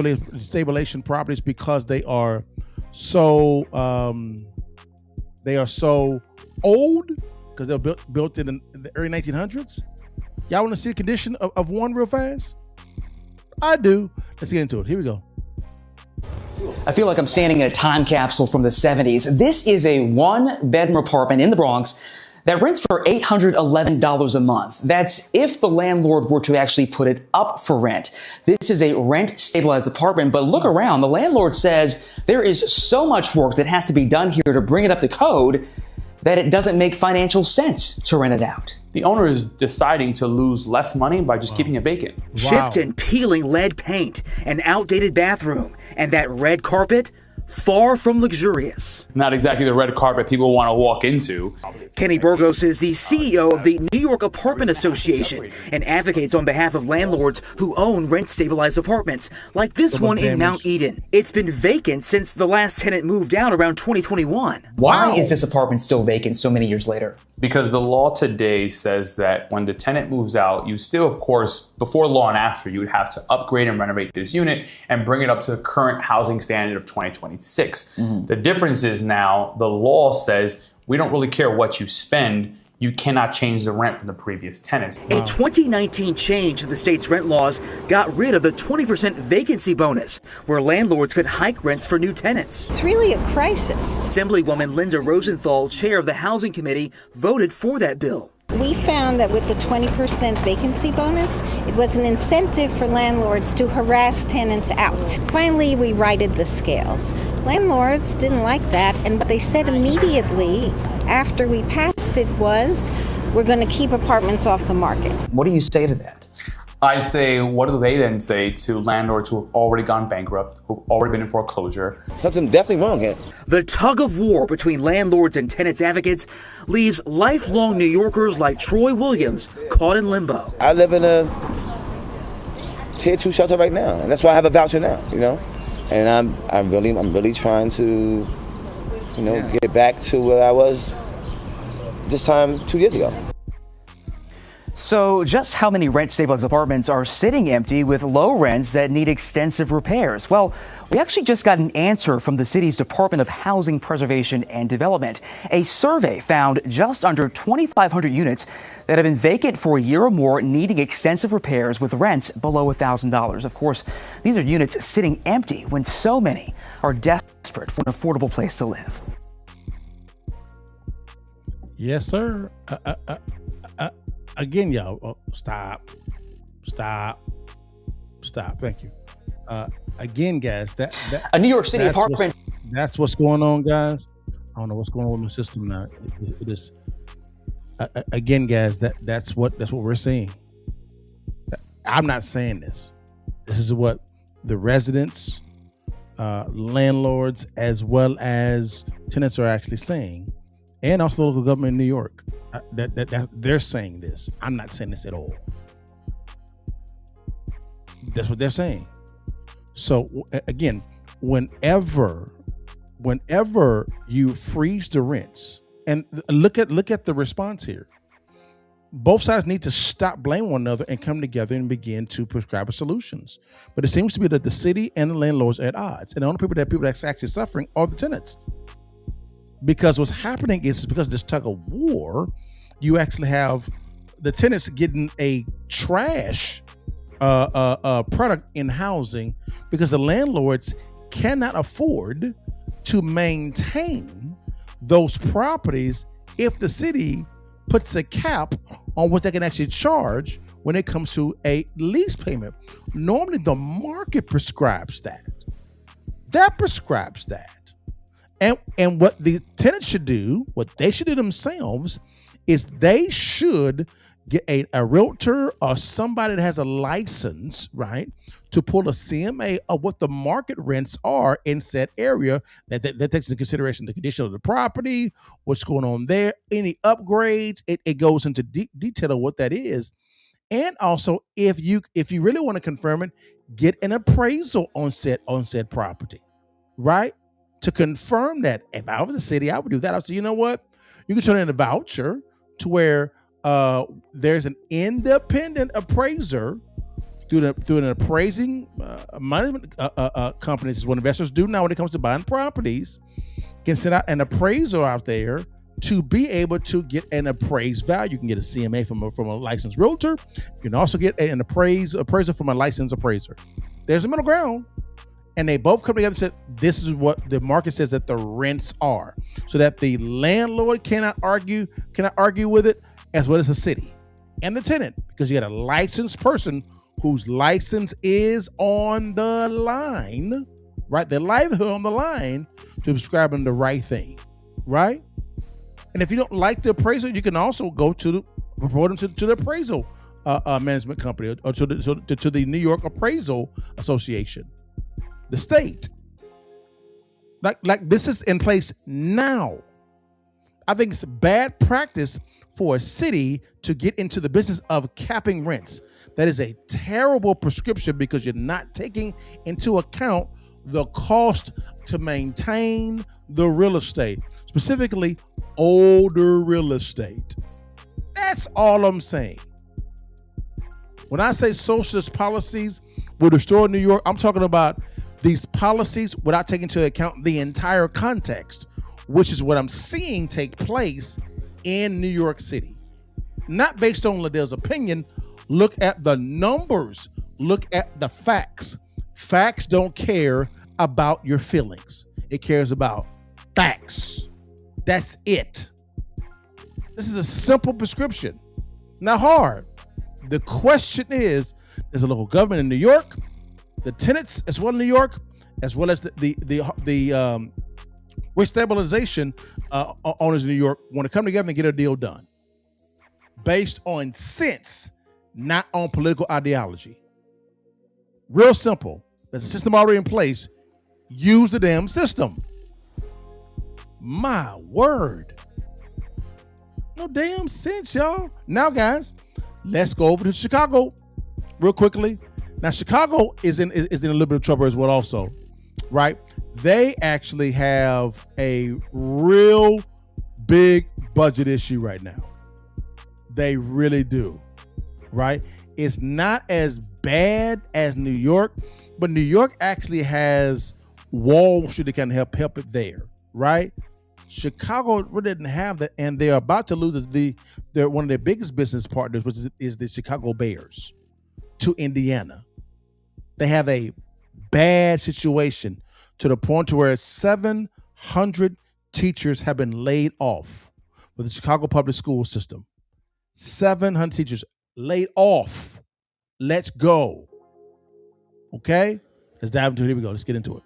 stabilization properties, because they are so old, because they were built in the early 1900s. Y'all want to see the condition of one real fast? I do. Let's get into it. Here we go. I feel like I'm standing in a time capsule from the 70s. This is a one-bedroom apartment in the Bronx that rents for $811 a month. That's if the landlord were to actually put it up for rent. This is a rent-stabilized apartment, but look around. The landlord says there is so much work that has to be done here to bring it up to code that it doesn't make financial sense to rent it out. The owner is deciding to lose less money by just keeping it vacant. Chipped and peeling lead paint, an outdated bathroom, and that red carpet, far from luxurious. Not exactly the red carpet people want to walk into. Kenny Burgos is the CEO of the New York Apartment Association and advocates on behalf of landlords who own rent-stabilized apartments, like this one in Mount Eden. It's been vacant since the last tenant moved out around 2021. Why is this apartment still vacant so many years later? Because the law today says that when the tenant moves out, you still, of course, before law and after, you would have to upgrade and renovate this unit and bring it up to the current housing standard of 2026. The difference is now the law says we don't really care what you spend. You cannot change the rent from the previous tenants. A 2019 change to the state's rent laws got rid of the 20% vacancy bonus, where landlords could hike rents for new tenants. It's really a crisis. Assemblywoman Linda Rosenthal, chair of the Housing Committee, voted for that bill. We found that with the 20% vacancy bonus, it was an incentive for landlords to harass tenants out. Finally, we righted the scales. Landlords didn't like that, and what they said immediately after we passed it was, we're going to keep apartments off the market. What do you say to that? I say, what do they then say to landlords who have already gone bankrupt, who've already been in foreclosure? Something definitely wrong here. The tug of war between landlords and tenants advocates leaves lifelong New Yorkers like Troy Williams caught in limbo. I live in a tier 2 shelter right now, and that's why I have a voucher now, you know? And I'm really trying to, get back to where I was this time 2 years ago. So just how many rent-stabilized apartments are sitting empty with low rents that need extensive repairs? Well, we actually just got an answer from the city's Department of Housing Preservation and Development. A survey found just under 2,500 units that have been vacant for a year or more, needing extensive repairs with rents below $1,000. Of course, these are units sitting empty when so many are desperate for an affordable place to live. Yes, sir. Again, y'all, stop. Thank you. Again, guys, that a New York City apartment. That's what's going on, guys. I don't know what's going on with my system now. It is again, guys. That's what we're seeing. I'm not saying this. This is what the residents, landlords, as well as tenants are actually saying. And also the local government in New York, that they're saying this. I'm not saying this at all. That's what they're saying. So again, whenever you freeze the rents, and look at the response here, both sides need to stop blaming one another and come together and begin to prescribe solutions. But it seems to be that the city and the landlords are at odds, and the only people that's actually suffering are the tenants. Because what's happening is because of this tug of war, you actually have the tenants getting a trash product in housing because the landlords cannot afford to maintain those properties if the city puts a cap on what they can actually charge when it comes to a lease payment. Normally, the market prescribes that. That prescribes that. And what the tenants should do, what they should do themselves, is they should get a realtor or somebody that has a license, right, to pull a CMA of what the market rents are in said area. That takes into consideration the condition of the property, what's going on there, any upgrades. It goes into detail of what that is. And also, if you really want to confirm it, get an appraisal on said property, right? To confirm that. If I was a city, I would do that. I would say, you know what? You can turn in a voucher to where there's an independent appraiser through an appraising management company. This is what investors do now when it comes to buying properties. Can send out an appraiser out there to be able to get an appraised value. You can get a CMA from a licensed realtor. You can also get an appraiser from a licensed appraiser. There's a middle ground. And they both come together and said, this is what the market says that the rents are, so that the landlord cannot argue with it, as well as the city and the tenant, because you got a licensed person whose license is on the line, right? Their livelihood on the line to prescribing the right thing, right? And if you don't like the appraisal, you can also go report them to the appraisal management company or to the New York Appraisal Association. The state, like this is in place now. I think it's bad practice for a city to get into the business of capping rents. That is a terrible prescription because you're not taking into account the cost to maintain the real estate, specifically older real estate. That's all I'm saying. When I say socialist policies will destroy New York, I'm talking about these policies without taking into account the entire context, which is what I'm seeing take place in New York City. Not based on Liddell's opinion. Look at the numbers. Look at the facts. Facts don't care about your feelings. It cares about facts. That's it. This is a simple prescription, not hard. The question is, there's a local government in New York, the tenants as well in New York, as well as the rent stabilization owners in New York want to come together and get a deal done based on sense, not on political ideology. Real simple. There's a system already in place. Use the damn system. My word. No damn sense, y'all. Now, guys, let's go over to Chicago real quickly. Now, Chicago is in a little bit of trouble as well also, right? They actually have a real big budget issue right now. They really do, right? It's not as bad as New York, but New York actually has Wall Street that can help it there, right? Chicago really didn't have that, and they're about to lose they're one of their biggest business partners, which is the Chicago Bears, to Indiana. They have a bad situation to the point where 700 teachers have been laid off with the Chicago public school system. 700 teachers laid off. Let's go. Okay? Let's dive into it. Here we go. Let's get into it.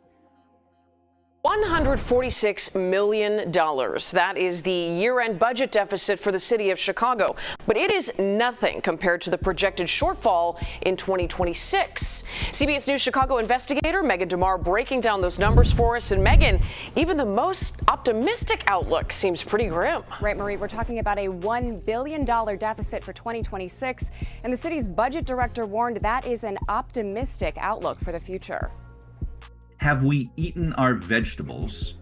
$146 million. That is the year-end budget deficit for the city of Chicago. But it is nothing compared to the projected shortfall in 2026. CBS News Chicago investigator Megan DeMar breaking down those numbers for us. And Megan, even the most optimistic outlook seems pretty grim. Right, Marie, we're talking about a $1 billion deficit for 2026. And the city's budget director warned that is an optimistic outlook for the future. Have we eaten our vegetables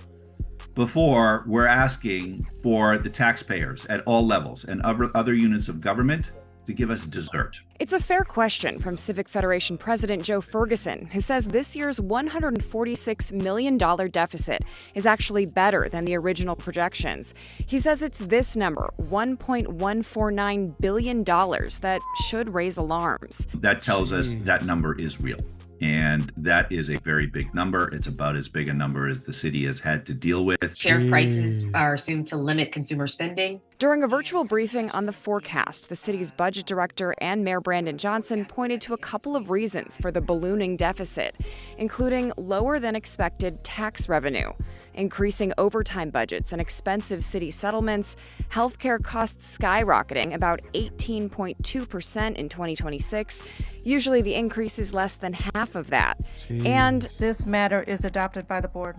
before we're asking for the taxpayers at all levels and other units of government to give us dessert? It's a fair question from Civic Federation President Joe Ferguson, who says this year's $146 million deficit is actually better than the original projections. He says it's this number, $1.149 billion, that should raise alarms. That tells us that number is real. And that is a very big number. It's about as big a number as the city has had to deal with. Share prices are assumed to limit consumer spending. During a virtual briefing on the forecast, the city's budget director and Mayor Brandon Johnson pointed to a couple of reasons for the ballooning deficit, including lower than expected tax revenue, increasing overtime budgets and expensive city settlements, healthcare costs skyrocketing about 18.2% in 2026. Usually the increase is less than half of that. And this matter is adopted by the board.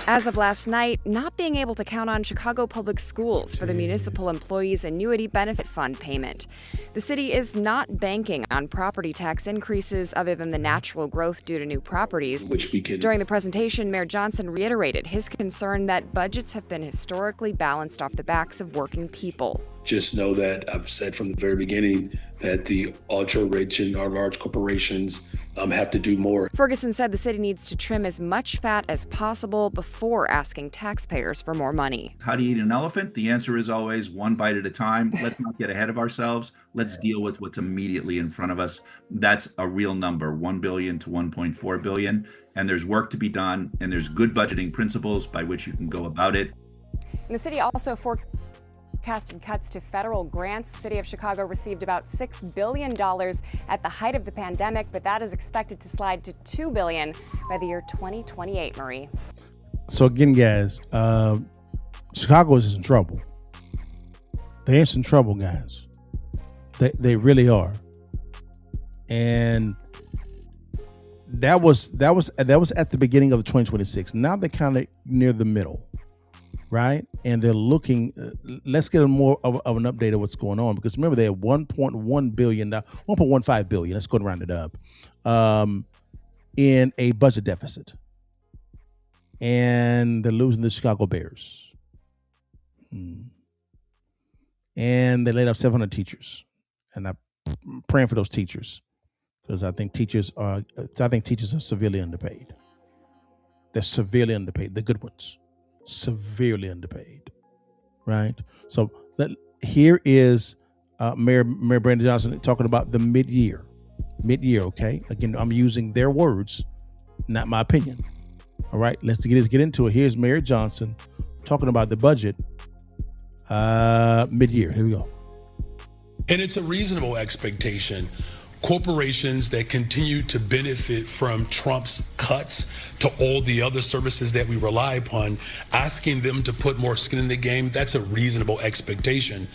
As of last night, not being able to count on Chicago Public Schools for the municipal employees' annuity benefit fund payment. The city is not banking on property tax increases other than the natural growth due to new properties. During the presentation, Mayor Johnson reiterated his concern that budgets have been historically balanced off the backs of working people. Just know that I've said from the very beginning that the ultra-rich and our large corporations have to do more. Ferguson said the city needs to trim as much fat as possible before asking taxpayers for more money. How do you eat an elephant? The answer is always one bite at a time. Let's not get ahead of ourselves. Let's deal with what's immediately in front of us. That's a real number, $1 billion to $1.4 billion. And there's work to be done, and there's good budgeting principles by which you can go about it. And the city also forecasted cuts to federal grants. The city of Chicago received about $6 billion at the height of the pandemic, but that is expected to slide to $2 billion by the year 2028, Marie. So again, guys, Chicago is in trouble. They're in some trouble, guys. They really are. And that was at the beginning of 2026. Now they're kind of near the middle, right? And they're looking. Let's get more of an update of what's going on, because remember they had $1.1 billion, $1.15 billion. Let's go and round it up, in a budget deficit, and they're losing the Chicago Bears, and they laid off 700 teachers, and I'm praying for those teachers, because I think teachers are severely underpaid. They're severely underpaid. The good ones, severely underpaid, right? So here is Mayor Brandon Johnson talking about the mid-year. Okay. Again, I'm using their words, not my opinion. All right, let's get into it. Here's Mayor Johnson talking about the budget mid-year. Here we go. And it's a reasonable expectation. Corporations that continue to benefit from Trump's cuts to all the other services that we rely upon, asking them to put more skin in the game, that's a reasonable expectation.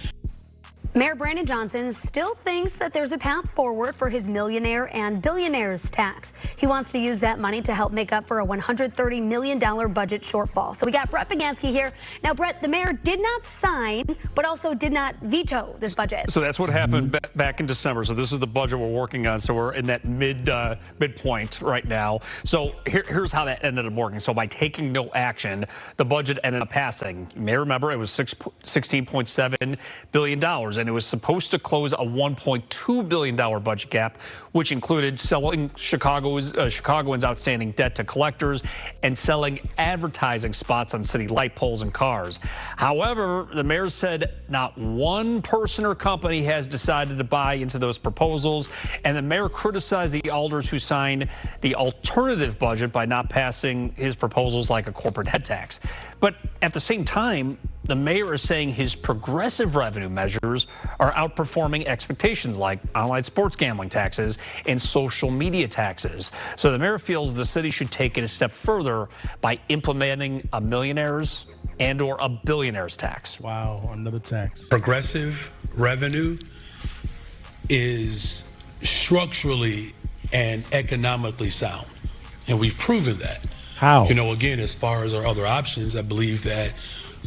Mayor Brandon Johnson still thinks that there's a path forward for his millionaire and billionaires tax. He wants to use that money to help make up for a $130 million budget shortfall. So we got Brett Bagansky here. Now, Brett, the mayor did not sign, but also did not veto this budget. So that's what happened back in December. So this is the budget we're working on. So we're in that midpoint right now. So here's how that ended up working. So by taking no action, the budget ended up passing. You may remember it was $16.7 billion. And it was supposed to close a $1.2 billion budget gap, which included selling Chicagoans' outstanding debt to collectors and selling advertising spots on city light poles and cars. However, the mayor said not one person or company has decided to buy into those proposals, and the mayor criticized the alders who signed the alternative budget by not passing his proposals like a corporate head tax. But at the same time, the mayor is saying his progressive revenue measures are outperforming expectations like online sports gambling taxes and social media taxes. So the mayor feels the city should take it a step further by implementing a millionaire's and/or a billionaire's tax. Wow, another tax. Progressive revenue is structurally and economically sound, and we've proven that. How? You know, again, as far as our other options, I believe that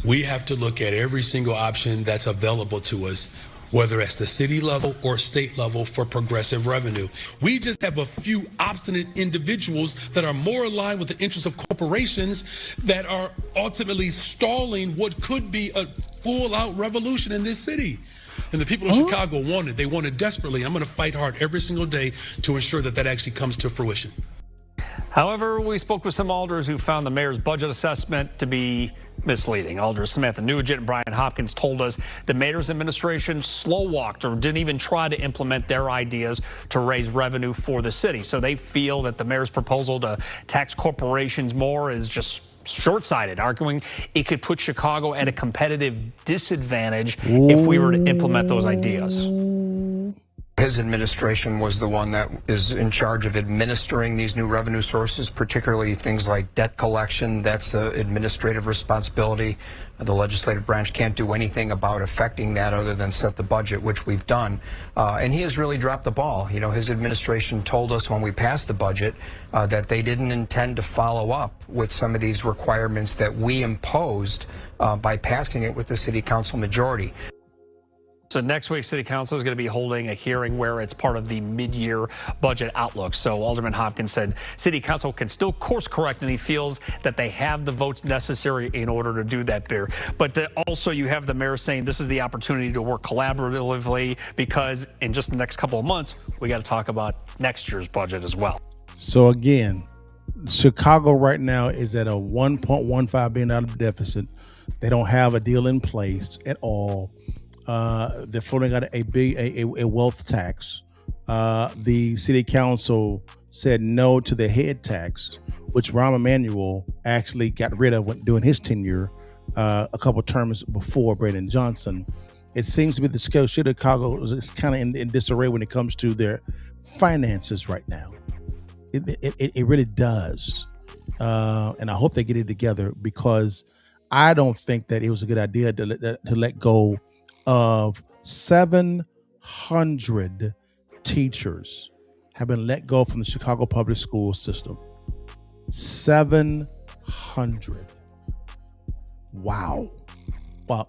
we have to look at every single option that's available to us, whether it's the city level or state level, for progressive revenue. We just have a few obstinate individuals that are more aligned with the interests of corporations that are ultimately stalling what could be a full-out revolution in this city. And the people of Chicago want it. They want it desperately. I'm going to fight hard every single day to ensure that that actually comes to fruition. However, we spoke with some alders who found the mayor's budget assessment to be misleading. Alders Samantha Nugent and Brian Hopkins told us the mayor's administration slow-walked or didn't even try to implement their ideas to raise revenue for the city. So they feel that the mayor's proposal to tax corporations more is just short-sighted, arguing it could put Chicago at a competitive disadvantage if we were to implement those ideas. His administration was the one that is in charge of administering these new revenue sources, particularly things like debt collection. That's an administrative responsibility. The legislative branch can't do anything about affecting that other than set the budget, which we've done. And he has really dropped the ball. You know, his administration told us when we passed the budget that they didn't intend to follow up with some of these requirements that we imposed by passing it with the city council majority. So next week, City Council is going to be holding a hearing where it's part of the mid-year budget outlook. So Alderman Hopkins said City Council can still course correct, and he feels that they have the votes necessary in order to do that there. But also you have the mayor saying this is the opportunity to work collaboratively because in just the next couple of months, we got to talk about next year's budget as well. So again, Chicago right now is at a $1.15 billion deficit. They don't have a deal in place at all. They're floating out a wealth tax. The city council said no to the head tax, which Rahm Emanuel actually got rid of when doing his tenure a couple terms before Brandon Johnson. It seems to be the scale. Chicago is kind of in disarray when it comes to their finances right now. It really does. And I hope they get it together, because I don't think that it was a good idea to let go of 700 teachers have been let go from the Chicago public school system. 700. Wow.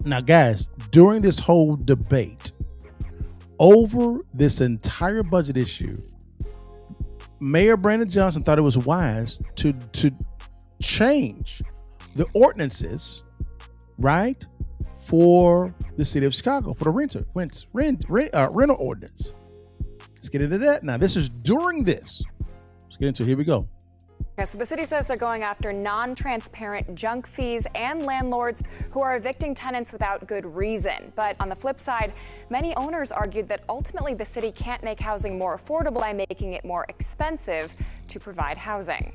Now, guys, during this whole debate over this entire budget issue, Mayor Brandon Johnson thought it was wise to change the ordinances, right, for the city of Chicago, for the rental ordinance. Let's get into that now. This is during this. Let's get into it. Here we go. Okay, so the city says they're going after non-transparent junk fees and landlords who are evicting tenants without good reason. But on the flip side, many owners argued that ultimately the city can't make housing more affordable by making it more expensive to provide housing.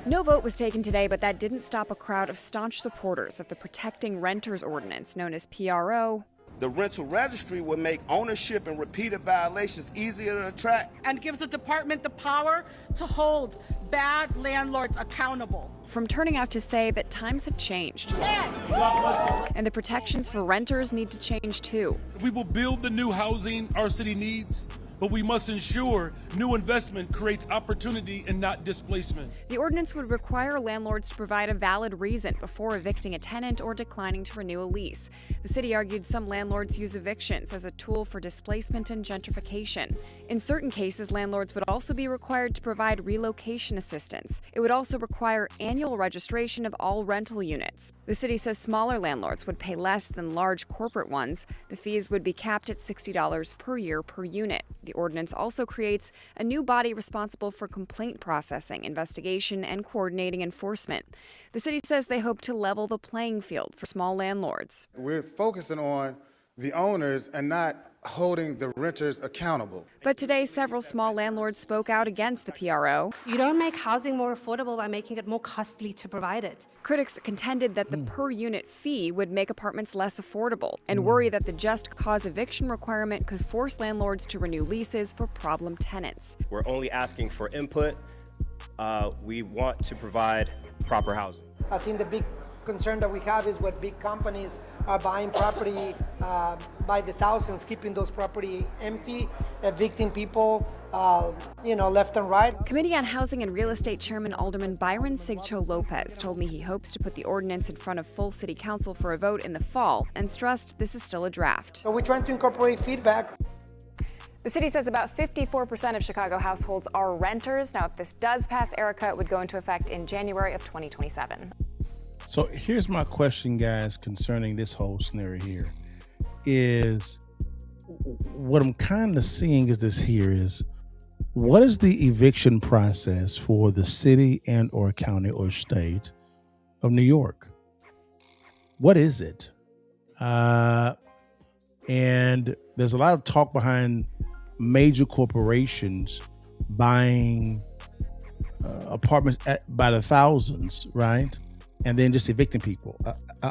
No vote was taken today, but that didn't stop a crowd of staunch supporters of the Protecting Renters Ordinance, known as PRO The rental registry will make ownership and repeated violations easier to track. And gives the department the power to hold bad landlords accountable. From turning out to say that times have changed. And the protections for renters need to change too. We will build the new housing our city needs, but we must ensure new investment creates opportunity and not displacement. The ordinance would require landlords to provide a valid reason before evicting a tenant or declining to renew a lease. The city argued some landlords use evictions as a tool for displacement and gentrification. In certain cases, landlords would also be required to provide relocation assistance. It would also require annual registration of all rental units. The city says smaller landlords would pay less than large corporate ones. The fees would be capped at $60 per year per unit. The ordinance also creates a new body responsible for complaint processing, investigation, and coordinating enforcement. The city says they hope to level the playing field for small landlords. We're focusing on the owners and not holding the renters accountable. But today, several small landlords spoke out against the PRO. You don't make housing more affordable by making it more costly to provide it. Critics contended that the per-unit fee would make apartments less affordable and worry that the just cause eviction requirement could force landlords to renew leases for problem tenants. We're only asking for input. We want to provide proper housing. I think the big concern that we have is what big companies are buying property by the thousands, keeping those property empty, evicting people, left and right. Committee on Housing and Real Estate Chairman Alderman Byron Sigcho Lopez told me he hopes to put the ordinance in front of full city council for a vote in the fall and stressed this is still a draft. So we're trying to incorporate feedback. The city says about 54% of Chicago households are renters. Now, if this does pass, Erica, it would go into effect in January of 2027. So here's my question, guys, concerning this whole scenario here is what I'm kind of seeing is this here is what is the eviction process for the city and or county or state of New York? What is it? And there's a lot of talk behind major corporations buying apartments by the thousands, right? And then just evicting people.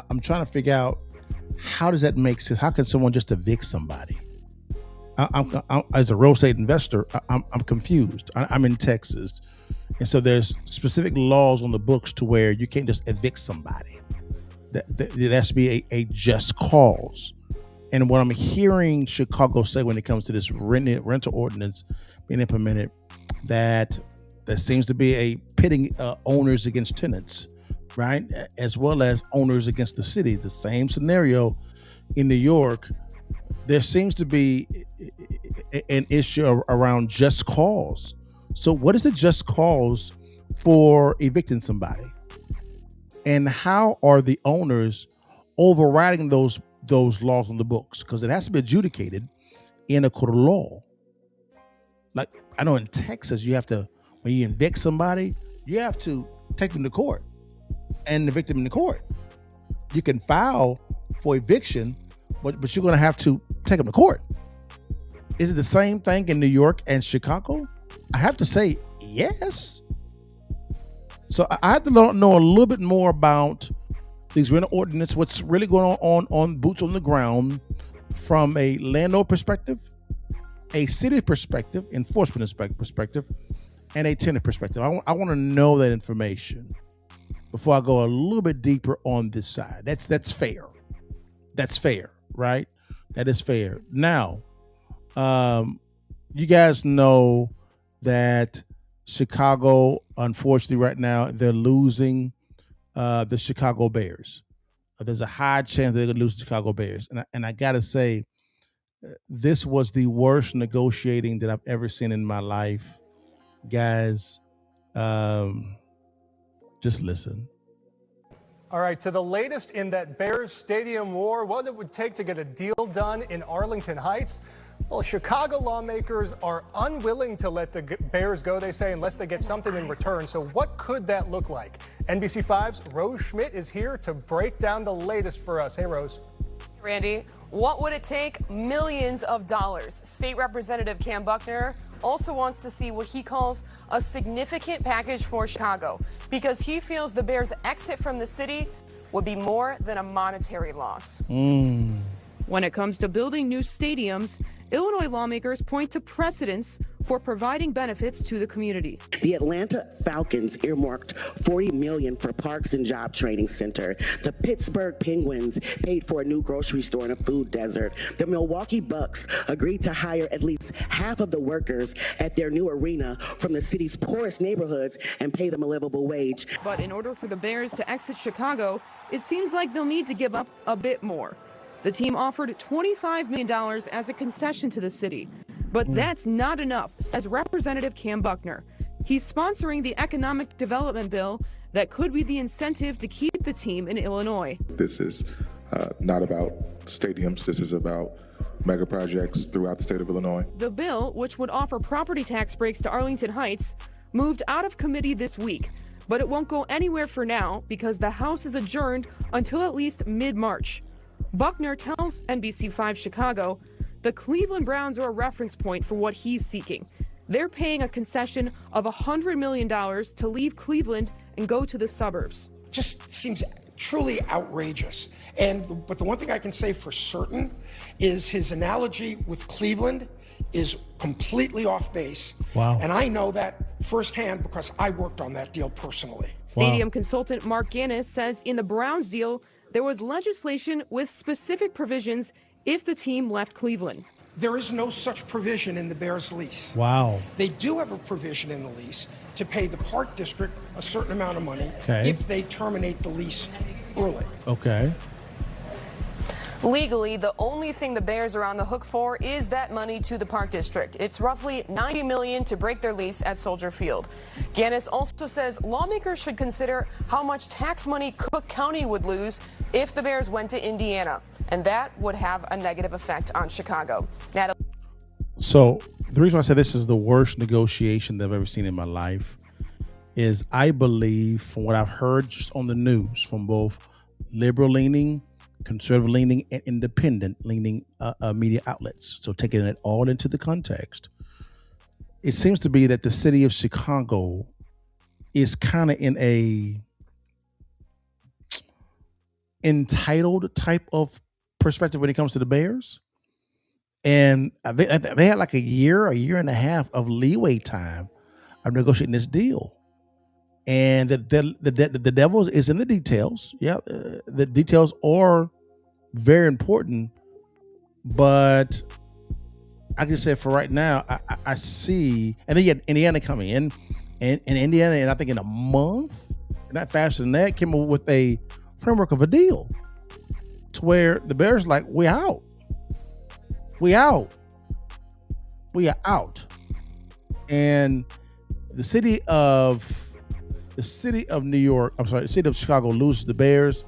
I'm trying to figure out how does that make sense? How can someone just evict somebody? I'm as a real estate investor, I'm confused. I'm in Texas, and so there's specific laws on the books to where you can't just evict somebody. There has to be a just cause. And what I'm hearing Chicago say when it comes to this rental ordinance being implemented, that there seems to be a pitting owners against tenants, right? As well as owners against the city. The same scenario in New York. There seems to be an issue around just cause. So what is the just cause for evicting somebody? And how are the owners overriding those laws on the books? Because it has to be adjudicated in a court of law. Like I know in Texas, you have to, when you evict somebody, you have to take them to court and evict them in the court. You can file for eviction, but you're going to have to take them to court. Is it the same thing in New York and Chicago? I have to say yes. So I have to know a little bit more about these rental ordinance, what's really going on boots on the ground from a landlord perspective, a city perspective, enforcement perspective, and a tenant perspective. I want to know that information before I go a little bit deeper on this side. That's fair. That's fair, right? That is fair. Now, you guys know that Chicago, unfortunately, right now, they're losing the Chicago Bears. There's a high chance they're going to lose the Chicago Bears. And I got to say, this was the worst negotiating that I've ever seen in my life. Guys, just listen. All right, to the latest in that Bears Stadium war, what it would take to get a deal done in Arlington Heights. Well, Chicago lawmakers are unwilling to let the Bears go, they say, unless they get something in return. So what could that look like? NBC5's Rose Schmidt is here to break down the latest for us. Hey, Rose. Randy, what would it take? Millions of dollars. State Representative Cam Buckner also wants to see what he calls a significant package for Chicago because he feels the Bears' exit from the city would be more than a monetary loss. When it comes to building new stadiums, Illinois lawmakers point to precedents for providing benefits to the community. The Atlanta Falcons earmarked $40 million for Parks and Job Training Center. The Pittsburgh Penguins paid for a new grocery store in a food desert. The Milwaukee Bucks agreed to hire at least half of the workers at their new arena from the city's poorest neighborhoods and pay them a livable wage. But in order for the Bears to exit Chicago, it seems like they'll need to give up a bit more. The team offered $25 million as a concession to the city. But that's not enough, says Representative Cam Buckner. He's sponsoring the economic development bill that could be the incentive to keep the team in Illinois. This is not about stadiums. This is about mega projects throughout the state of Illinois. The bill, which would offer property tax breaks to Arlington Heights, moved out of committee this week. But it won't go anywhere for now because the House is adjourned until at least mid-March. Buckner tells NBC5 Chicago the Cleveland Browns are a reference point for what he's seeking. They're paying a concession of $100 million to leave Cleveland and go to the suburbs. Just seems truly outrageous. But the one thing I can say for certain is his analogy with Cleveland is completely off base. Wow. And I know that firsthand because I worked on that deal personally. Stadium consultant Mark Gannis says in the Browns deal, there was legislation with specific provisions if the team left Cleveland. There is no such provision in the Bears lease. Wow. They do have a provision in the lease to pay the Park District a certain amount of money if they terminate the lease early. Okay. Legally, the only thing the Bears are on the hook for is that money to the Park District. It's roughly $90 million to break their lease at Soldier Field. Gannis also says lawmakers should consider how much tax money Cook County would lose if the Bears went to Indiana, and that would have a negative effect on Chicago. So the reason why I say this is the worst negotiation that I've ever seen in my life is I believe, from what I've heard just on the news from both liberal-leaning, conservative-leaning, and independent-leaning media outlets, so taking it all into the context, it seems to be that the city of Chicago is kind of in a entitled type of perspective when it comes to the Bears. And they had like a year and a half of leeway time of negotiating this deal. And the devil is in the details. Yeah, the details are very important. But I can say for right now, I see, and then you had Indiana coming in, and Indiana, and I think in a month, not faster than that, came up with a framework of a deal to where the Bears like, we out. We are out. And the city of New York, I'm sorry, the city of Chicago loses the Bears.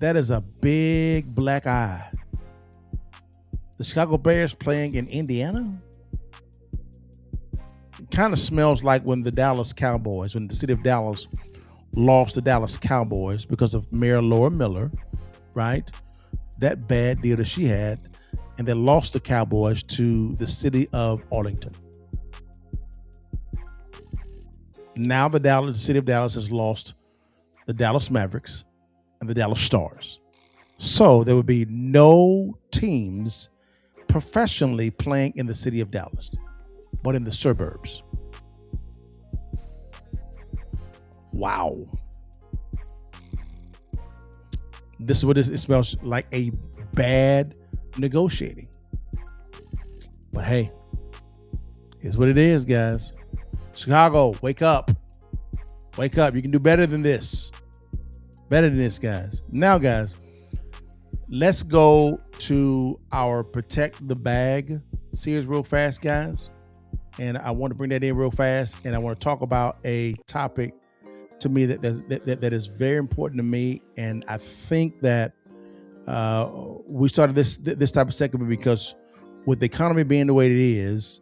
That is a big black eye. The Chicago Bears playing in Indiana. It kind of smells like when the city of Dallas lost the Dallas Cowboys because of Mayor Laura Miller, right? That bad deal that she had. And they lost the Cowboys to the city of Arlington. Now the city of Dallas has lost the Dallas Mavericks and the Dallas Stars. So there would be no teams professionally playing in the city of Dallas, but in the suburbs. Wow. This is what it smells like, a bad negotiating. But hey, it's what it is, guys. Chicago, wake up. Wake up. You can do better than this. Better than this, guys. Now, guys, let's go to our Protect the Bag series real fast, guys. And I want to bring that in real fast. And I want to talk about a topic to me that is very important to me. And I think that we started this type of segment because with the economy being the way it is,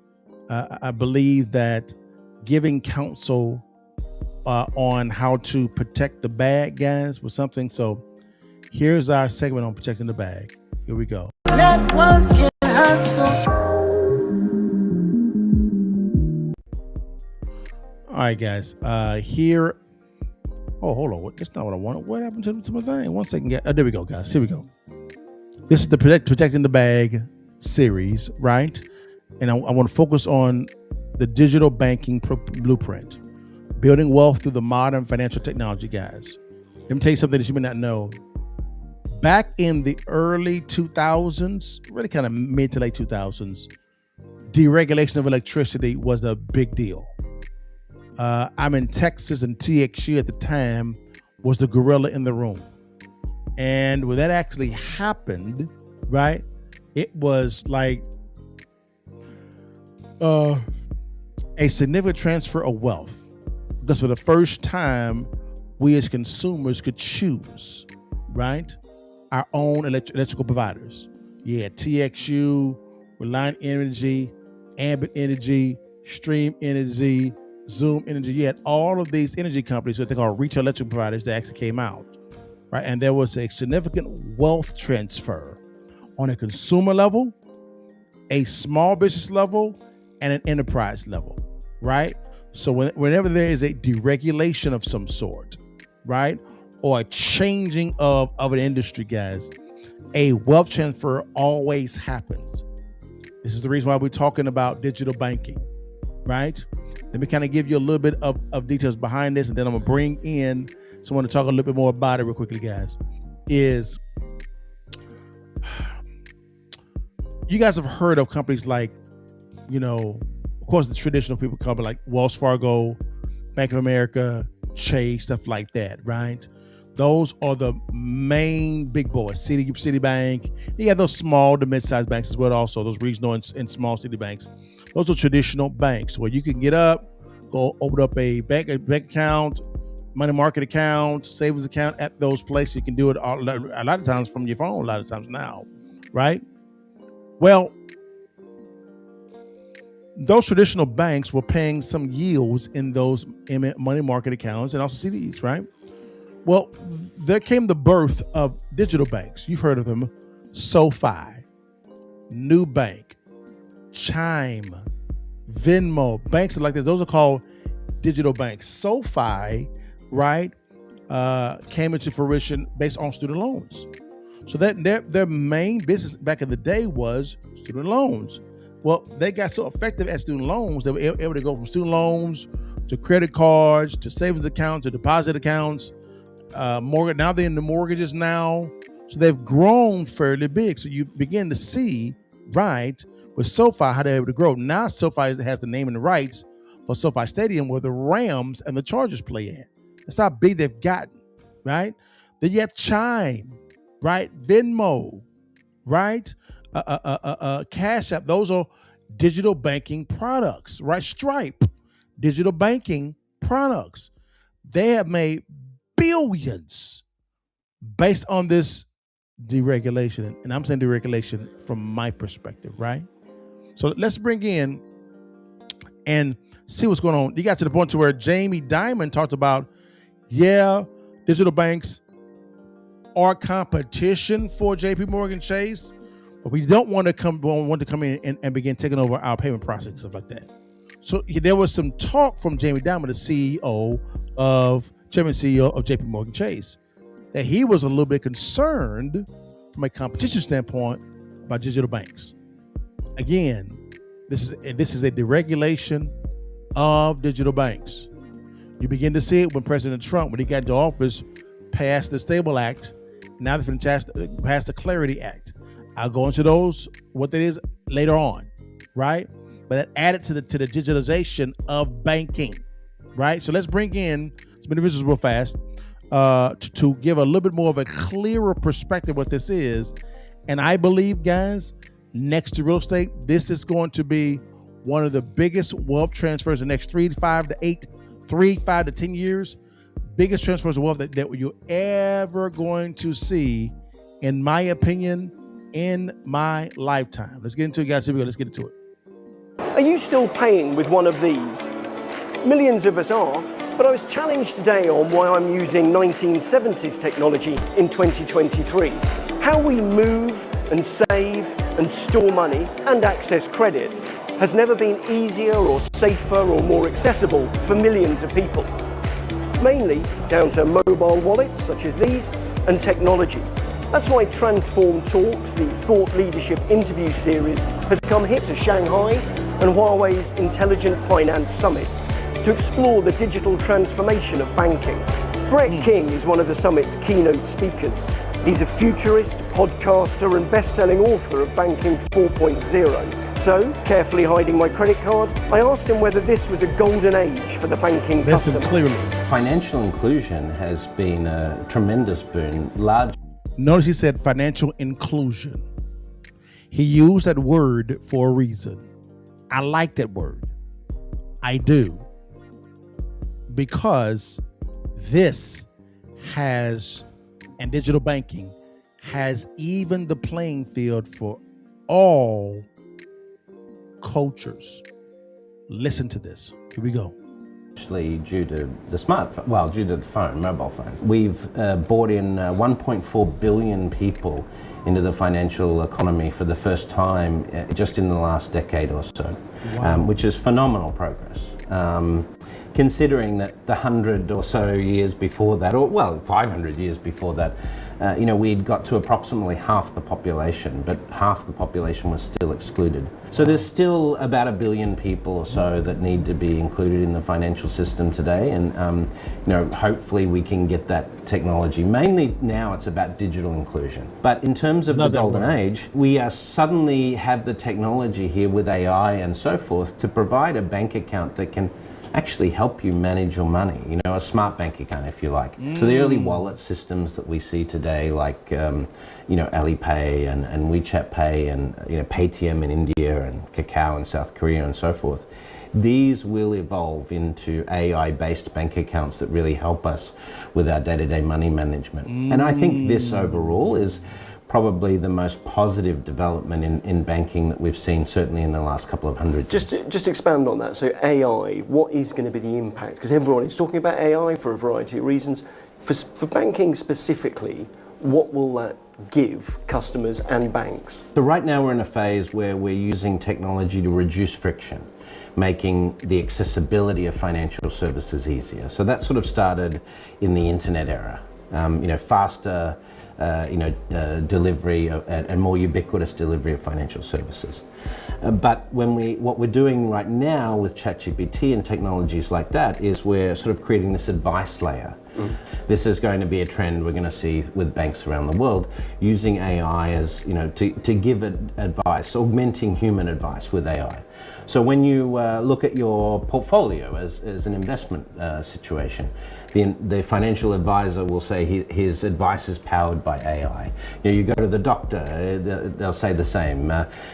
I believe that giving counsel on how to protect the bag, guys, was something. So here's our segment on protecting the bag. Here we go. Network hustle. All right, guys. Here. Oh, hold on. That's not what I wanted. What happened to my thing? 1 second. There we go, guys. Here we go. This is the Protecting the Bag series, right? And I want to focus on the digital banking blueprint, building wealth through the modern financial technology, guys. Let me tell you something that you may not know. Back in the early 2000s, really kind of mid to late 2000s, deregulation of electricity was a big deal. I'm in Texas, and TXU at the time was the gorilla in the room. And when that actually happened, right, it was like a significant transfer of wealth. Because for the first time, we as consumers could choose, right, our own electrical providers. Yeah, TXU, Reliant Energy, Ambit Energy, Stream Energy, Zoom Energy. You had all of these energy companies, what they call retail electric providers, that actually came out, right? And there was a significant wealth transfer on a consumer level, a small business level, and an enterprise level, right? So whenever there is a deregulation of some sort, right, or a changing of an industry, guys, a wealth transfer always happens. This is the reason why we're talking about digital banking, right? Let me kind of give you a little bit of details behind this, and then I'm gonna bring in someone to talk a little bit more about it real quickly, guys. Is you guys have heard of companies like, you know, of course, the traditional people company like Wells Fargo, Bank of America, Chase, stuff like that, right? Those are the main big boys. Citibank. You have those small to mid-sized banks as well, also those regional and small city banks. Those are traditional banks where you can get up, go open up a bank account, money market account, savings account at those places. You can do it a lot of times from your phone, a lot of times now, right? Well, those traditional banks were paying some yields in those money market accounts and also CDs, right? Well, there came the birth of digital banks. You've heard of them: SoFi, Nubank, Chime, Venmo, banks like that. Those are called digital banks. SoFi, right, came into fruition based on student loans. So that their main business back in the day was student loans. Well, they got so effective at student loans, they were able to go from student loans to credit cards to savings accounts to deposit accounts. Mortgage. Now they're in the mortgages now, so they've grown fairly big. So you begin to see, right, with SoFi how they're able to grow. Now SoFi has the name and the rights for SoFi Stadium, where the Rams and the Chargers play at. That's how big they've gotten, right? Then you have Chime, right? Venmo, right? Cash App. Those are digital banking products, right? Stripe, digital banking products. They have made billions based on this deregulation. And I'm saying deregulation from my perspective, right? So let's bring in and see what's going on. You got to the point to where Jamie Dimon talked about, yeah, digital banks are competition for JP Morgan Chase, but we don't want to come in and begin taking over our payment processing, stuff like that. So there was some talk from Jamie Dimon, the Chairman and CEO of JP Morgan Chase, that he was a little bit concerned from a competition standpoint about digital banks. Again, this is a deregulation of digital banks. You begin to see it when President Trump, when he got into office, passed the Stable Act. Now they're going to pass the Clarity Act. I'll go into those, what that is, later on, right? But that added to the digitalization of banking, right? So let's bring in some individuals real fast to give a little bit more of a clearer perspective what this is. And I believe, guys, next to real estate, this is going to be one of the biggest wealth transfers in the next 5 to 10 years. Biggest transfers of wealth that you're ever going to see, in my opinion, in my lifetime. Let's get into it, guys. Here we go. Let's get into it. Are you still paying with one of these? Millions of us are, but I was challenged today on why I'm using 1970s technology in 2023. How we move and save and store money and access credit has never been easier or safer or more accessible for millions of people. Mainly down to mobile wallets such as these and technology. That's why Transform Talks, the thought leadership interview series, has come here to Shanghai and Huawei's Intelligent Finance Summit to explore the digital transformation of banking. Brett King is one of the summit's keynote speakers. He's a futurist, podcaster and best-selling author of Banking 4.0. So, carefully hiding my credit card, I asked him whether this was a golden age for the banking customer. Clearly. Financial inclusion has been a tremendous boon. Notice he said financial inclusion. He used that word for a reason. I like that word. I do. Because this has, and digital banking has evened the playing field for all cultures. Listen to this. Here we go. Actually, due to the smartphone, well, due to the phone, mobile phone, we've brought in 1.4 billion people into the financial economy for the first time just in the last decade or so, which is phenomenal progress. Considering that the 100 or so years before that, or well, 500 years before that, we'd got to approximately half the population, but half the population was still excluded. So there's still about 1 billion people or so that need to be included in the financial system today, and hopefully we can get that technology. Mainly now it's about digital inclusion. But in terms of the golden age, we suddenly have the technology here with AI and so forth to provide a bank account that can actually help you manage your money, a smart bank account if you like. So the early wallet systems that we see today, like Alipay and WeChat Pay and Paytm in India and Kakao in South Korea and so forth, these will evolve into AI-based bank accounts that really help us with our day-to-day money management. And I think this overall is probably the most positive development in banking that we've seen, certainly in the last couple of hundred years. Just expand on that. So AI, what is going to be the impact? Because everyone is talking about AI for a variety of reasons. For banking specifically, what will that give customers and banks? So right now we're in a phase where we're using technology to reduce friction, making the accessibility of financial services easier. So that sort of started in the internet era. Faster delivery and more ubiquitous delivery of financial services. But what we're doing right now with ChatGPT and technologies like that is we're sort of creating this advice layer. This is going to be a trend we're going to see with banks around the world, using AI as to give advice, augmenting human advice with AI. So when you look at your portfolio as an investment situation, the financial advisor will say his advice is powered by AI. You go to the doctor, they'll say the same.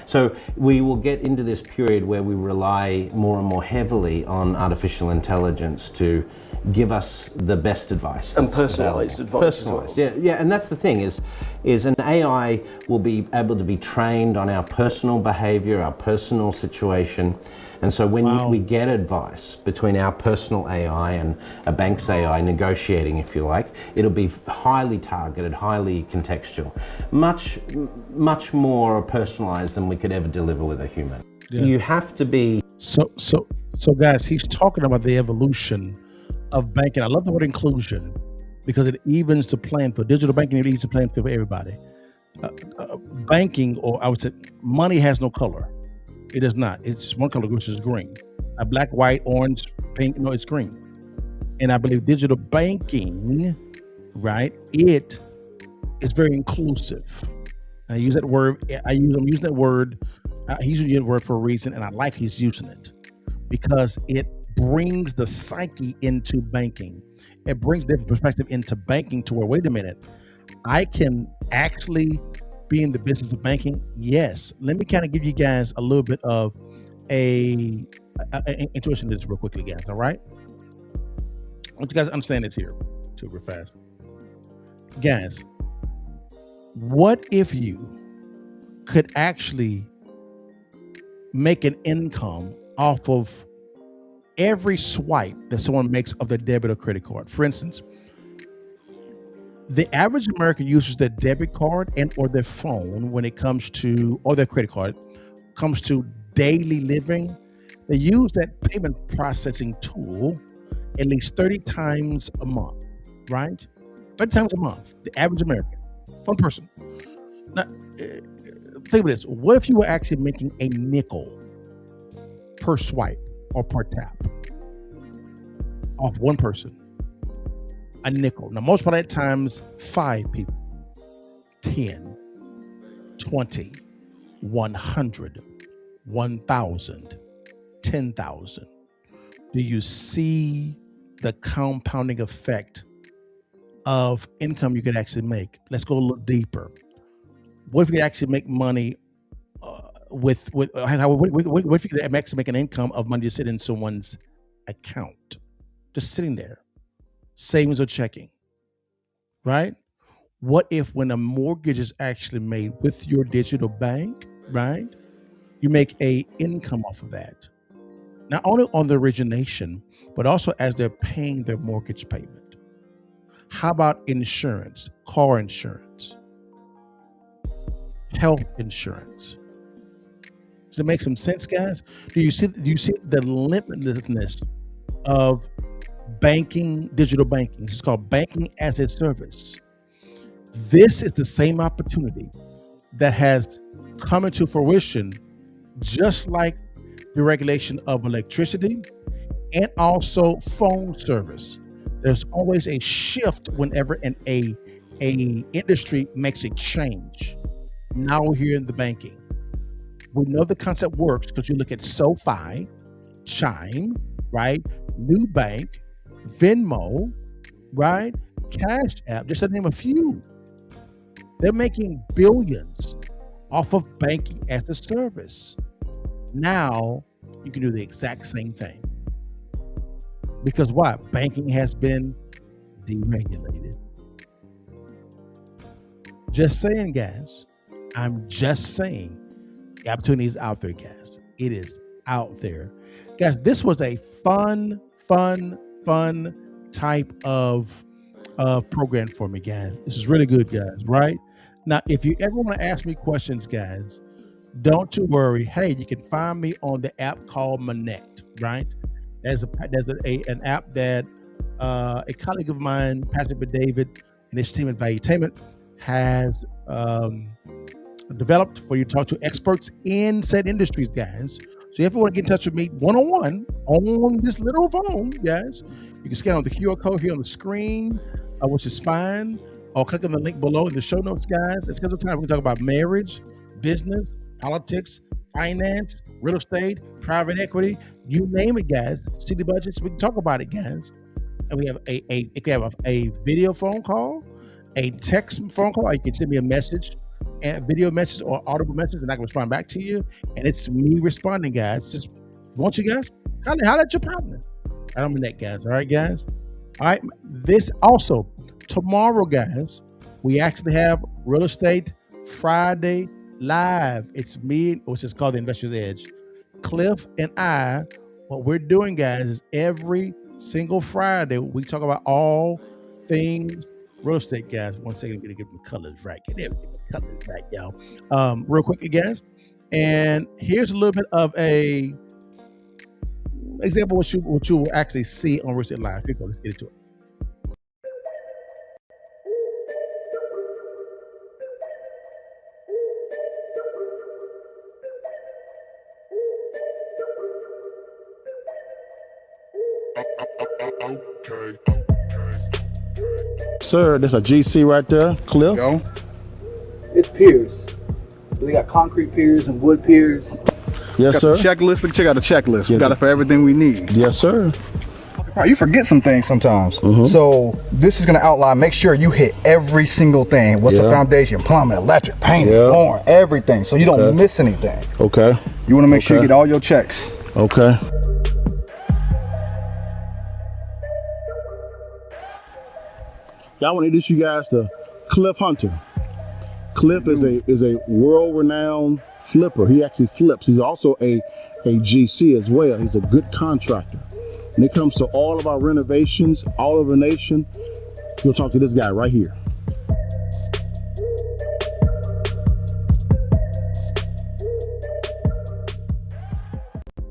So we will get into this period where we rely more and more heavily on artificial intelligence to give us the best advice. And personalised advice. Personalised, yeah. And that's the thing is an AI will be able to be trained on our personal behaviour, our personal situation. And so when we get advice between our personal AI and a bank's AI negotiating, if you like, it'll be highly targeted, highly contextual, much more personalised than we could ever deliver with a human. Yeah. You have to be... So guys, he's talking about the evolution of banking. I love the word inclusion because it evens the playing field. Digital banking, it evens the playing field for everybody. Banking, or I would say money, has no color. It does not. It's one color, which is green. Black, white, orange, pink, no, it's green. And I believe digital banking, right, it is very inclusive. I use that word. I'm using that word. He's using that word for a reason, and I like he's using it because it brings the psyche into banking. It brings different perspective into banking to where, wait a minute, I can actually be in the business of banking. Yes. Let me kind of give you guys a little bit of a intuition to this real quickly, guys. All right. I want you guys to understand this here too, real fast. Guys, what if you could actually make an income off of every swipe that someone makes of their debit or credit card? For instance, the average American uses their debit card and or their phone when it comes to, or their credit card, comes to daily living. They use that payment processing tool at least 30 times a month, right? 30 times a month, the average American. One person. Now, think of this. What if you were actually making a nickel per swipe or per tap off one person? A nickel. Now, multiply that times 5 people. 10, 20, 100, 1,000, 10,000. Do you see the compounding effect of income you could actually make? Let's go a little deeper. What if you could actually make money what if you could actually make an income of money just sitting in someone's account, just sitting there, savings or checking, right? What if when a mortgage is actually made with your digital bank, right, you make a income off of that? Not only on the origination, but also as they're paying their mortgage payment. How about insurance, car insurance, health insurance? Does it make some sense, guys? Do you see the limitlessness of banking, digital banking? It's called banking as a service. This is the same opportunity that has come into fruition, just like the regulation of electricity and also phone service. There's always a shift whenever a industry makes a change. Now we're here in the banking. We know the concept works because you look at SoFi, Chime, right? Nubank, Venmo, right? Cash App, just to name a few. They're making billions off of banking as a service. Now you can do the exact same thing. Because why? Banking has been deregulated. Just saying, guys. I'm just saying. The opportunity is out there, guys. It is out there. Guys, this was a fun type of program for me, guys. This is really good, guys, right? Now, if you ever want to ask me questions, guys, don't you worry. Hey, you can find me on the app called Monect, right? There's an app that a colleague of mine, Patrick David, and his team at Valuetainment has developed for you to talk to experts in said industries, guys. So if you want to get in touch with me one-on-one on this little phone, guys, you can scan on the QR code here on the screen, which is fine, or click on the link below in the show notes, guys. It's scheduled time. We can talk about marriage, business, politics, finance, real estate, private equity, you name it, guys. City budgets, we can talk about it, guys. And we have a video phone call, a text phone call, or you can send me a message, a video message or audible message, and I can respond back to you. And it's me responding, guys. Just want you guys, holler at your partner. Right on the net, guys. All right, guys. All right. This also, tomorrow, guys, we actually have Real Estate Friday Live. It's me, which is called the Investor's Edge. Cliff and I, what we're doing, guys, is every single Friday, we talk about all things real estate, guys. 1 second, I'm going to get the colors right. Get everything colors right, y'all. Real quickly, guys. And here's a little bit of a example of what you will actually see on Real Estate Live. Here we go. Let's get into it. Okay. Sir, there's a GC right there. Cliff. Go. It's piers. We got concrete piers and wood piers. Yes, sir. Checklist. Check out the checklist. Yes, we got it for everything we need. Yes, sir. Right, you forget some things sometimes. Mm-hmm. So this is going to outline, make sure you hit every single thing. What's the foundation, plumbing, electric, painting, flooring, everything. So you don't miss anything. Okay. You want to make sure you get all your checks. Okay. I want to introduce you guys to Cliff Hunter. Cliff is a world-renowned flipper. He actually flips. He's also a GC as well. He's a good contractor. When it comes to all of our renovations, all over the nation, you'll talk to this guy right here.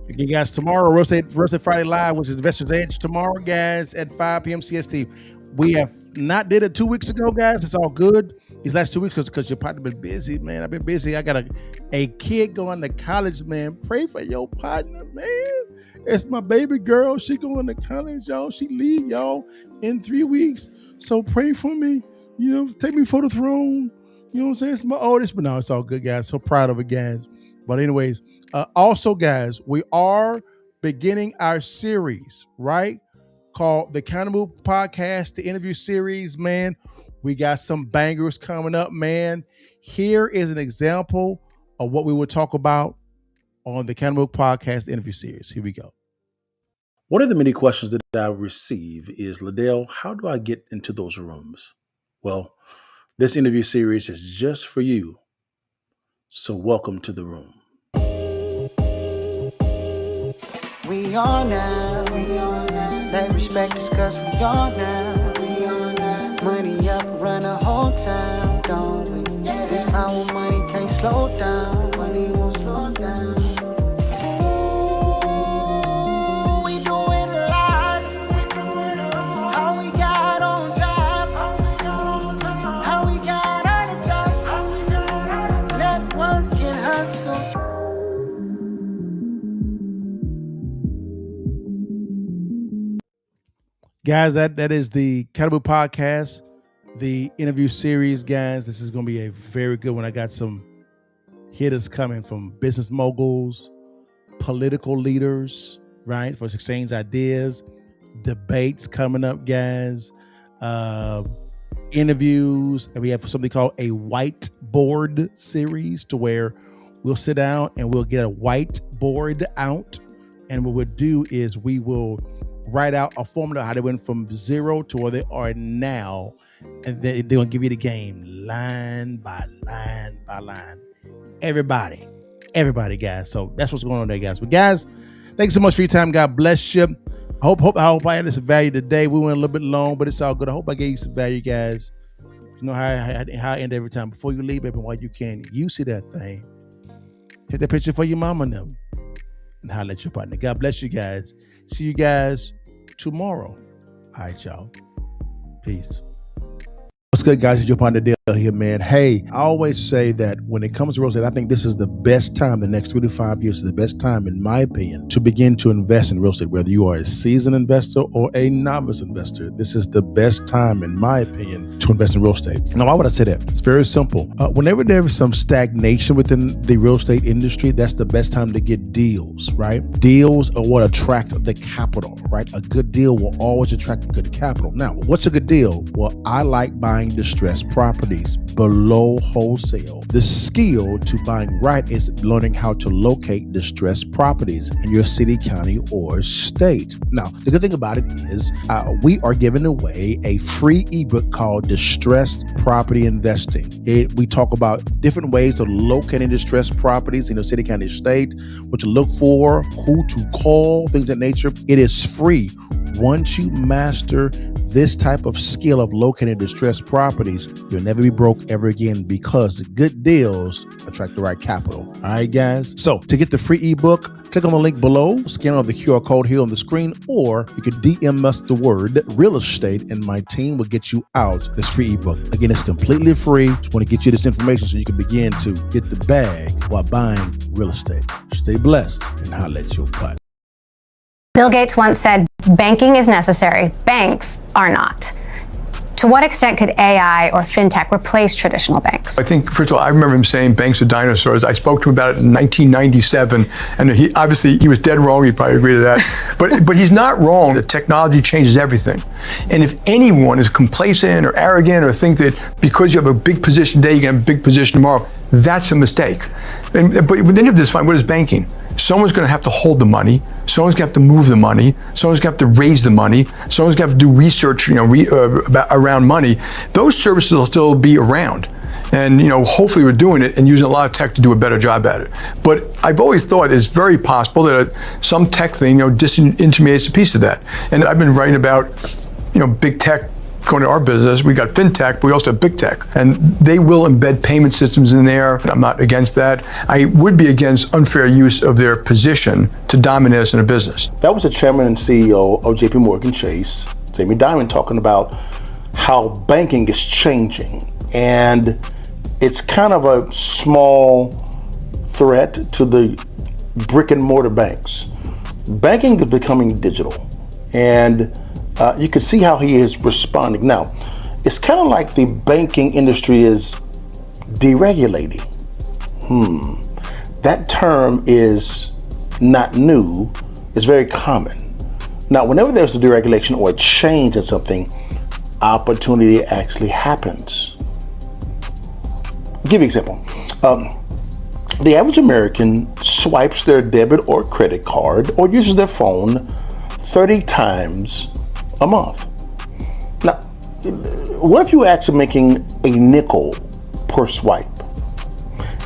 Again, guys, tomorrow, Real Estate Friday Live, which is Investor's Edge, tomorrow, guys, at 5 p.m. CST. We have not did it 2 weeks ago, guys. It's all good. these last 2 weeks because your partner been busy, man. I've been busy. I got a kid going to college, man. Pray for your partner, man. It's my baby girl. She going to college, y'all. She leave, y'all, in 3 weeks. So pray for me. Take me for the throne. You know what I'm saying? It's my oldest, but no, it's all good, guys. So proud of it, guys. But anyways, also, guys, we are beginning our series, right? Called the Accountable Podcast, the interview series, man. We got some bangers coming up, man. Here is an example of what we will talk about on the Accountable Podcast interview series. Here we go. One of the many questions that I receive is, Liddell, how do I get into those rooms? Well, this interview series is just for you. So welcome to the room. We on now. Let respect us cause we on now. Money up, run the whole town, don't we? This power money can't slow down. Money won't slow down. Ooh, we doing a lot. How we got on top. How we got on the top. Network and hustle. Guys, that is the Accountable Podcast, the interview series, guys. This is going to be a very good one. I got some hitters coming from business moguls, political leaders, right? For us to exchange ideas, debates coming up, guys, interviews. And we have something called a whiteboard series to where we'll sit down and we'll get a whiteboard out. And what we'll do is we will write out a formula how they went from 0 to where they are now, and they're gonna give you the game line by line by line. Everybody, guys. So that's what's going on there, guys. But guys, thanks so much for your time. God bless you. I hope I added some value today. We went a little bit long, but it's all good. I hope I gave you some value, guys. You know how I end every time. Before you leave, baby, while you can, you see that thing, hit that picture for your mama and them, and holler at your partner. God bless you, guys. See you guys tomorrow. All right, y'all. Peace. What's good, guys? It's your partner Dale here, man. Hey, I always say that when it comes to real estate, I think this is the best time. The next 3 to 5 years is the best time, in my opinion, to begin to invest in real estate. Whether you are a seasoned investor or a novice investor, this is the best time, in my opinion, to invest in real estate. Now, why would I say that? It's very simple. Whenever there is some stagnation within the real estate industry, that's the best time to get deals, right? Deals are what attract the capital, right? A good deal will always attract good capital. Now, what's a good deal? Well, I like buying distressed properties below wholesale. The skill to buying right is learning how to locate distressed properties in your city, county, or state. Now, the good thing about it is we are giving away a free ebook called Distressed Property Investing. We talk about different ways of locating distressed properties in city, county, state, what to look for, who to call, things of that nature. It is free. Once you master this type of skill of locating distressed properties, you'll never be broke ever again, because good deals attract the right capital. All right, guys. So to get the free ebook, click on the link below, scan on the QR code here on the screen, or you can DM us the word real estate and my team will get you out this free ebook. Again, it's completely free. Just want to get you this information so you can begin to get the bag while buying real estate. Stay blessed and holla at your butt. Bill Gates once said, banking is necessary, banks are not. To what extent could AI or fintech replace traditional banks? I think, first of all, I remember him saying banks are dinosaurs. I spoke to him about it in 1997, and he was dead wrong. He'd probably agree to that. But he's not wrong. The technology changes everything. And if anyone is complacent or arrogant or think that because you have a big position today, you're going to have a big position tomorrow, that's a mistake. But then you have to define, what is banking? Someone's going to have to hold the money. Someone's going to have to move the money. Someone's going to have to raise the money. Someone's going to have to do research, around money. Those services will still be around. And, hopefully we're doing it and using a lot of tech to do a better job at it. But I've always thought it's very possible that some tech thing, disintermediates a piece of that. And I've been writing about, big tech going to our business. We got fintech, but we also have big tech, and they will embed payment systems in there. I'm not against that. I would be against unfair use of their position to dominate us in a business. That was the chairman and CEO of JP Morgan Chase, Jamie Dimon, talking about how banking is changing And it's kind of a small threat to the brick and mortar banks. Banking is becoming digital, and you can see how he is responding. Now, it's kind of like the banking industry is deregulating. That term is not new, it's very common. Now, whenever there's a deregulation or a change in something, opportunity actually happens. I'll give you an example. The average American swipes their debit or credit card or uses their phone 30 times a month. Now, what if you were actually making a nickel per swipe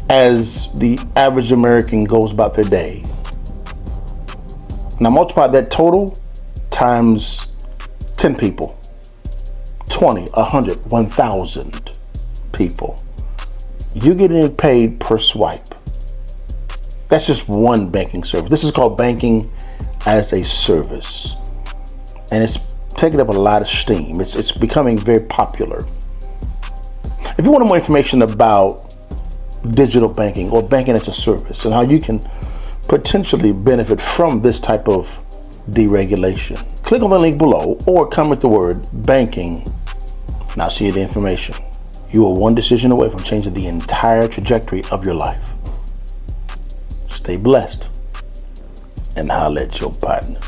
as the average American goes about their day? Now multiply that total times 10 people, 20, 100, 1,000 people. You're getting paid per swipe. That's just one banking service. This is called banking as a service. And it's taking up a lot of steam. It's becoming very popular. If you want more information about digital banking or banking as a service and how you can potentially benefit from this type of deregulation, click on the link below or comment the word banking and I'll see you the information. You are one decision away from changing the entire trajectory of your life. Stay blessed and holla at your partner.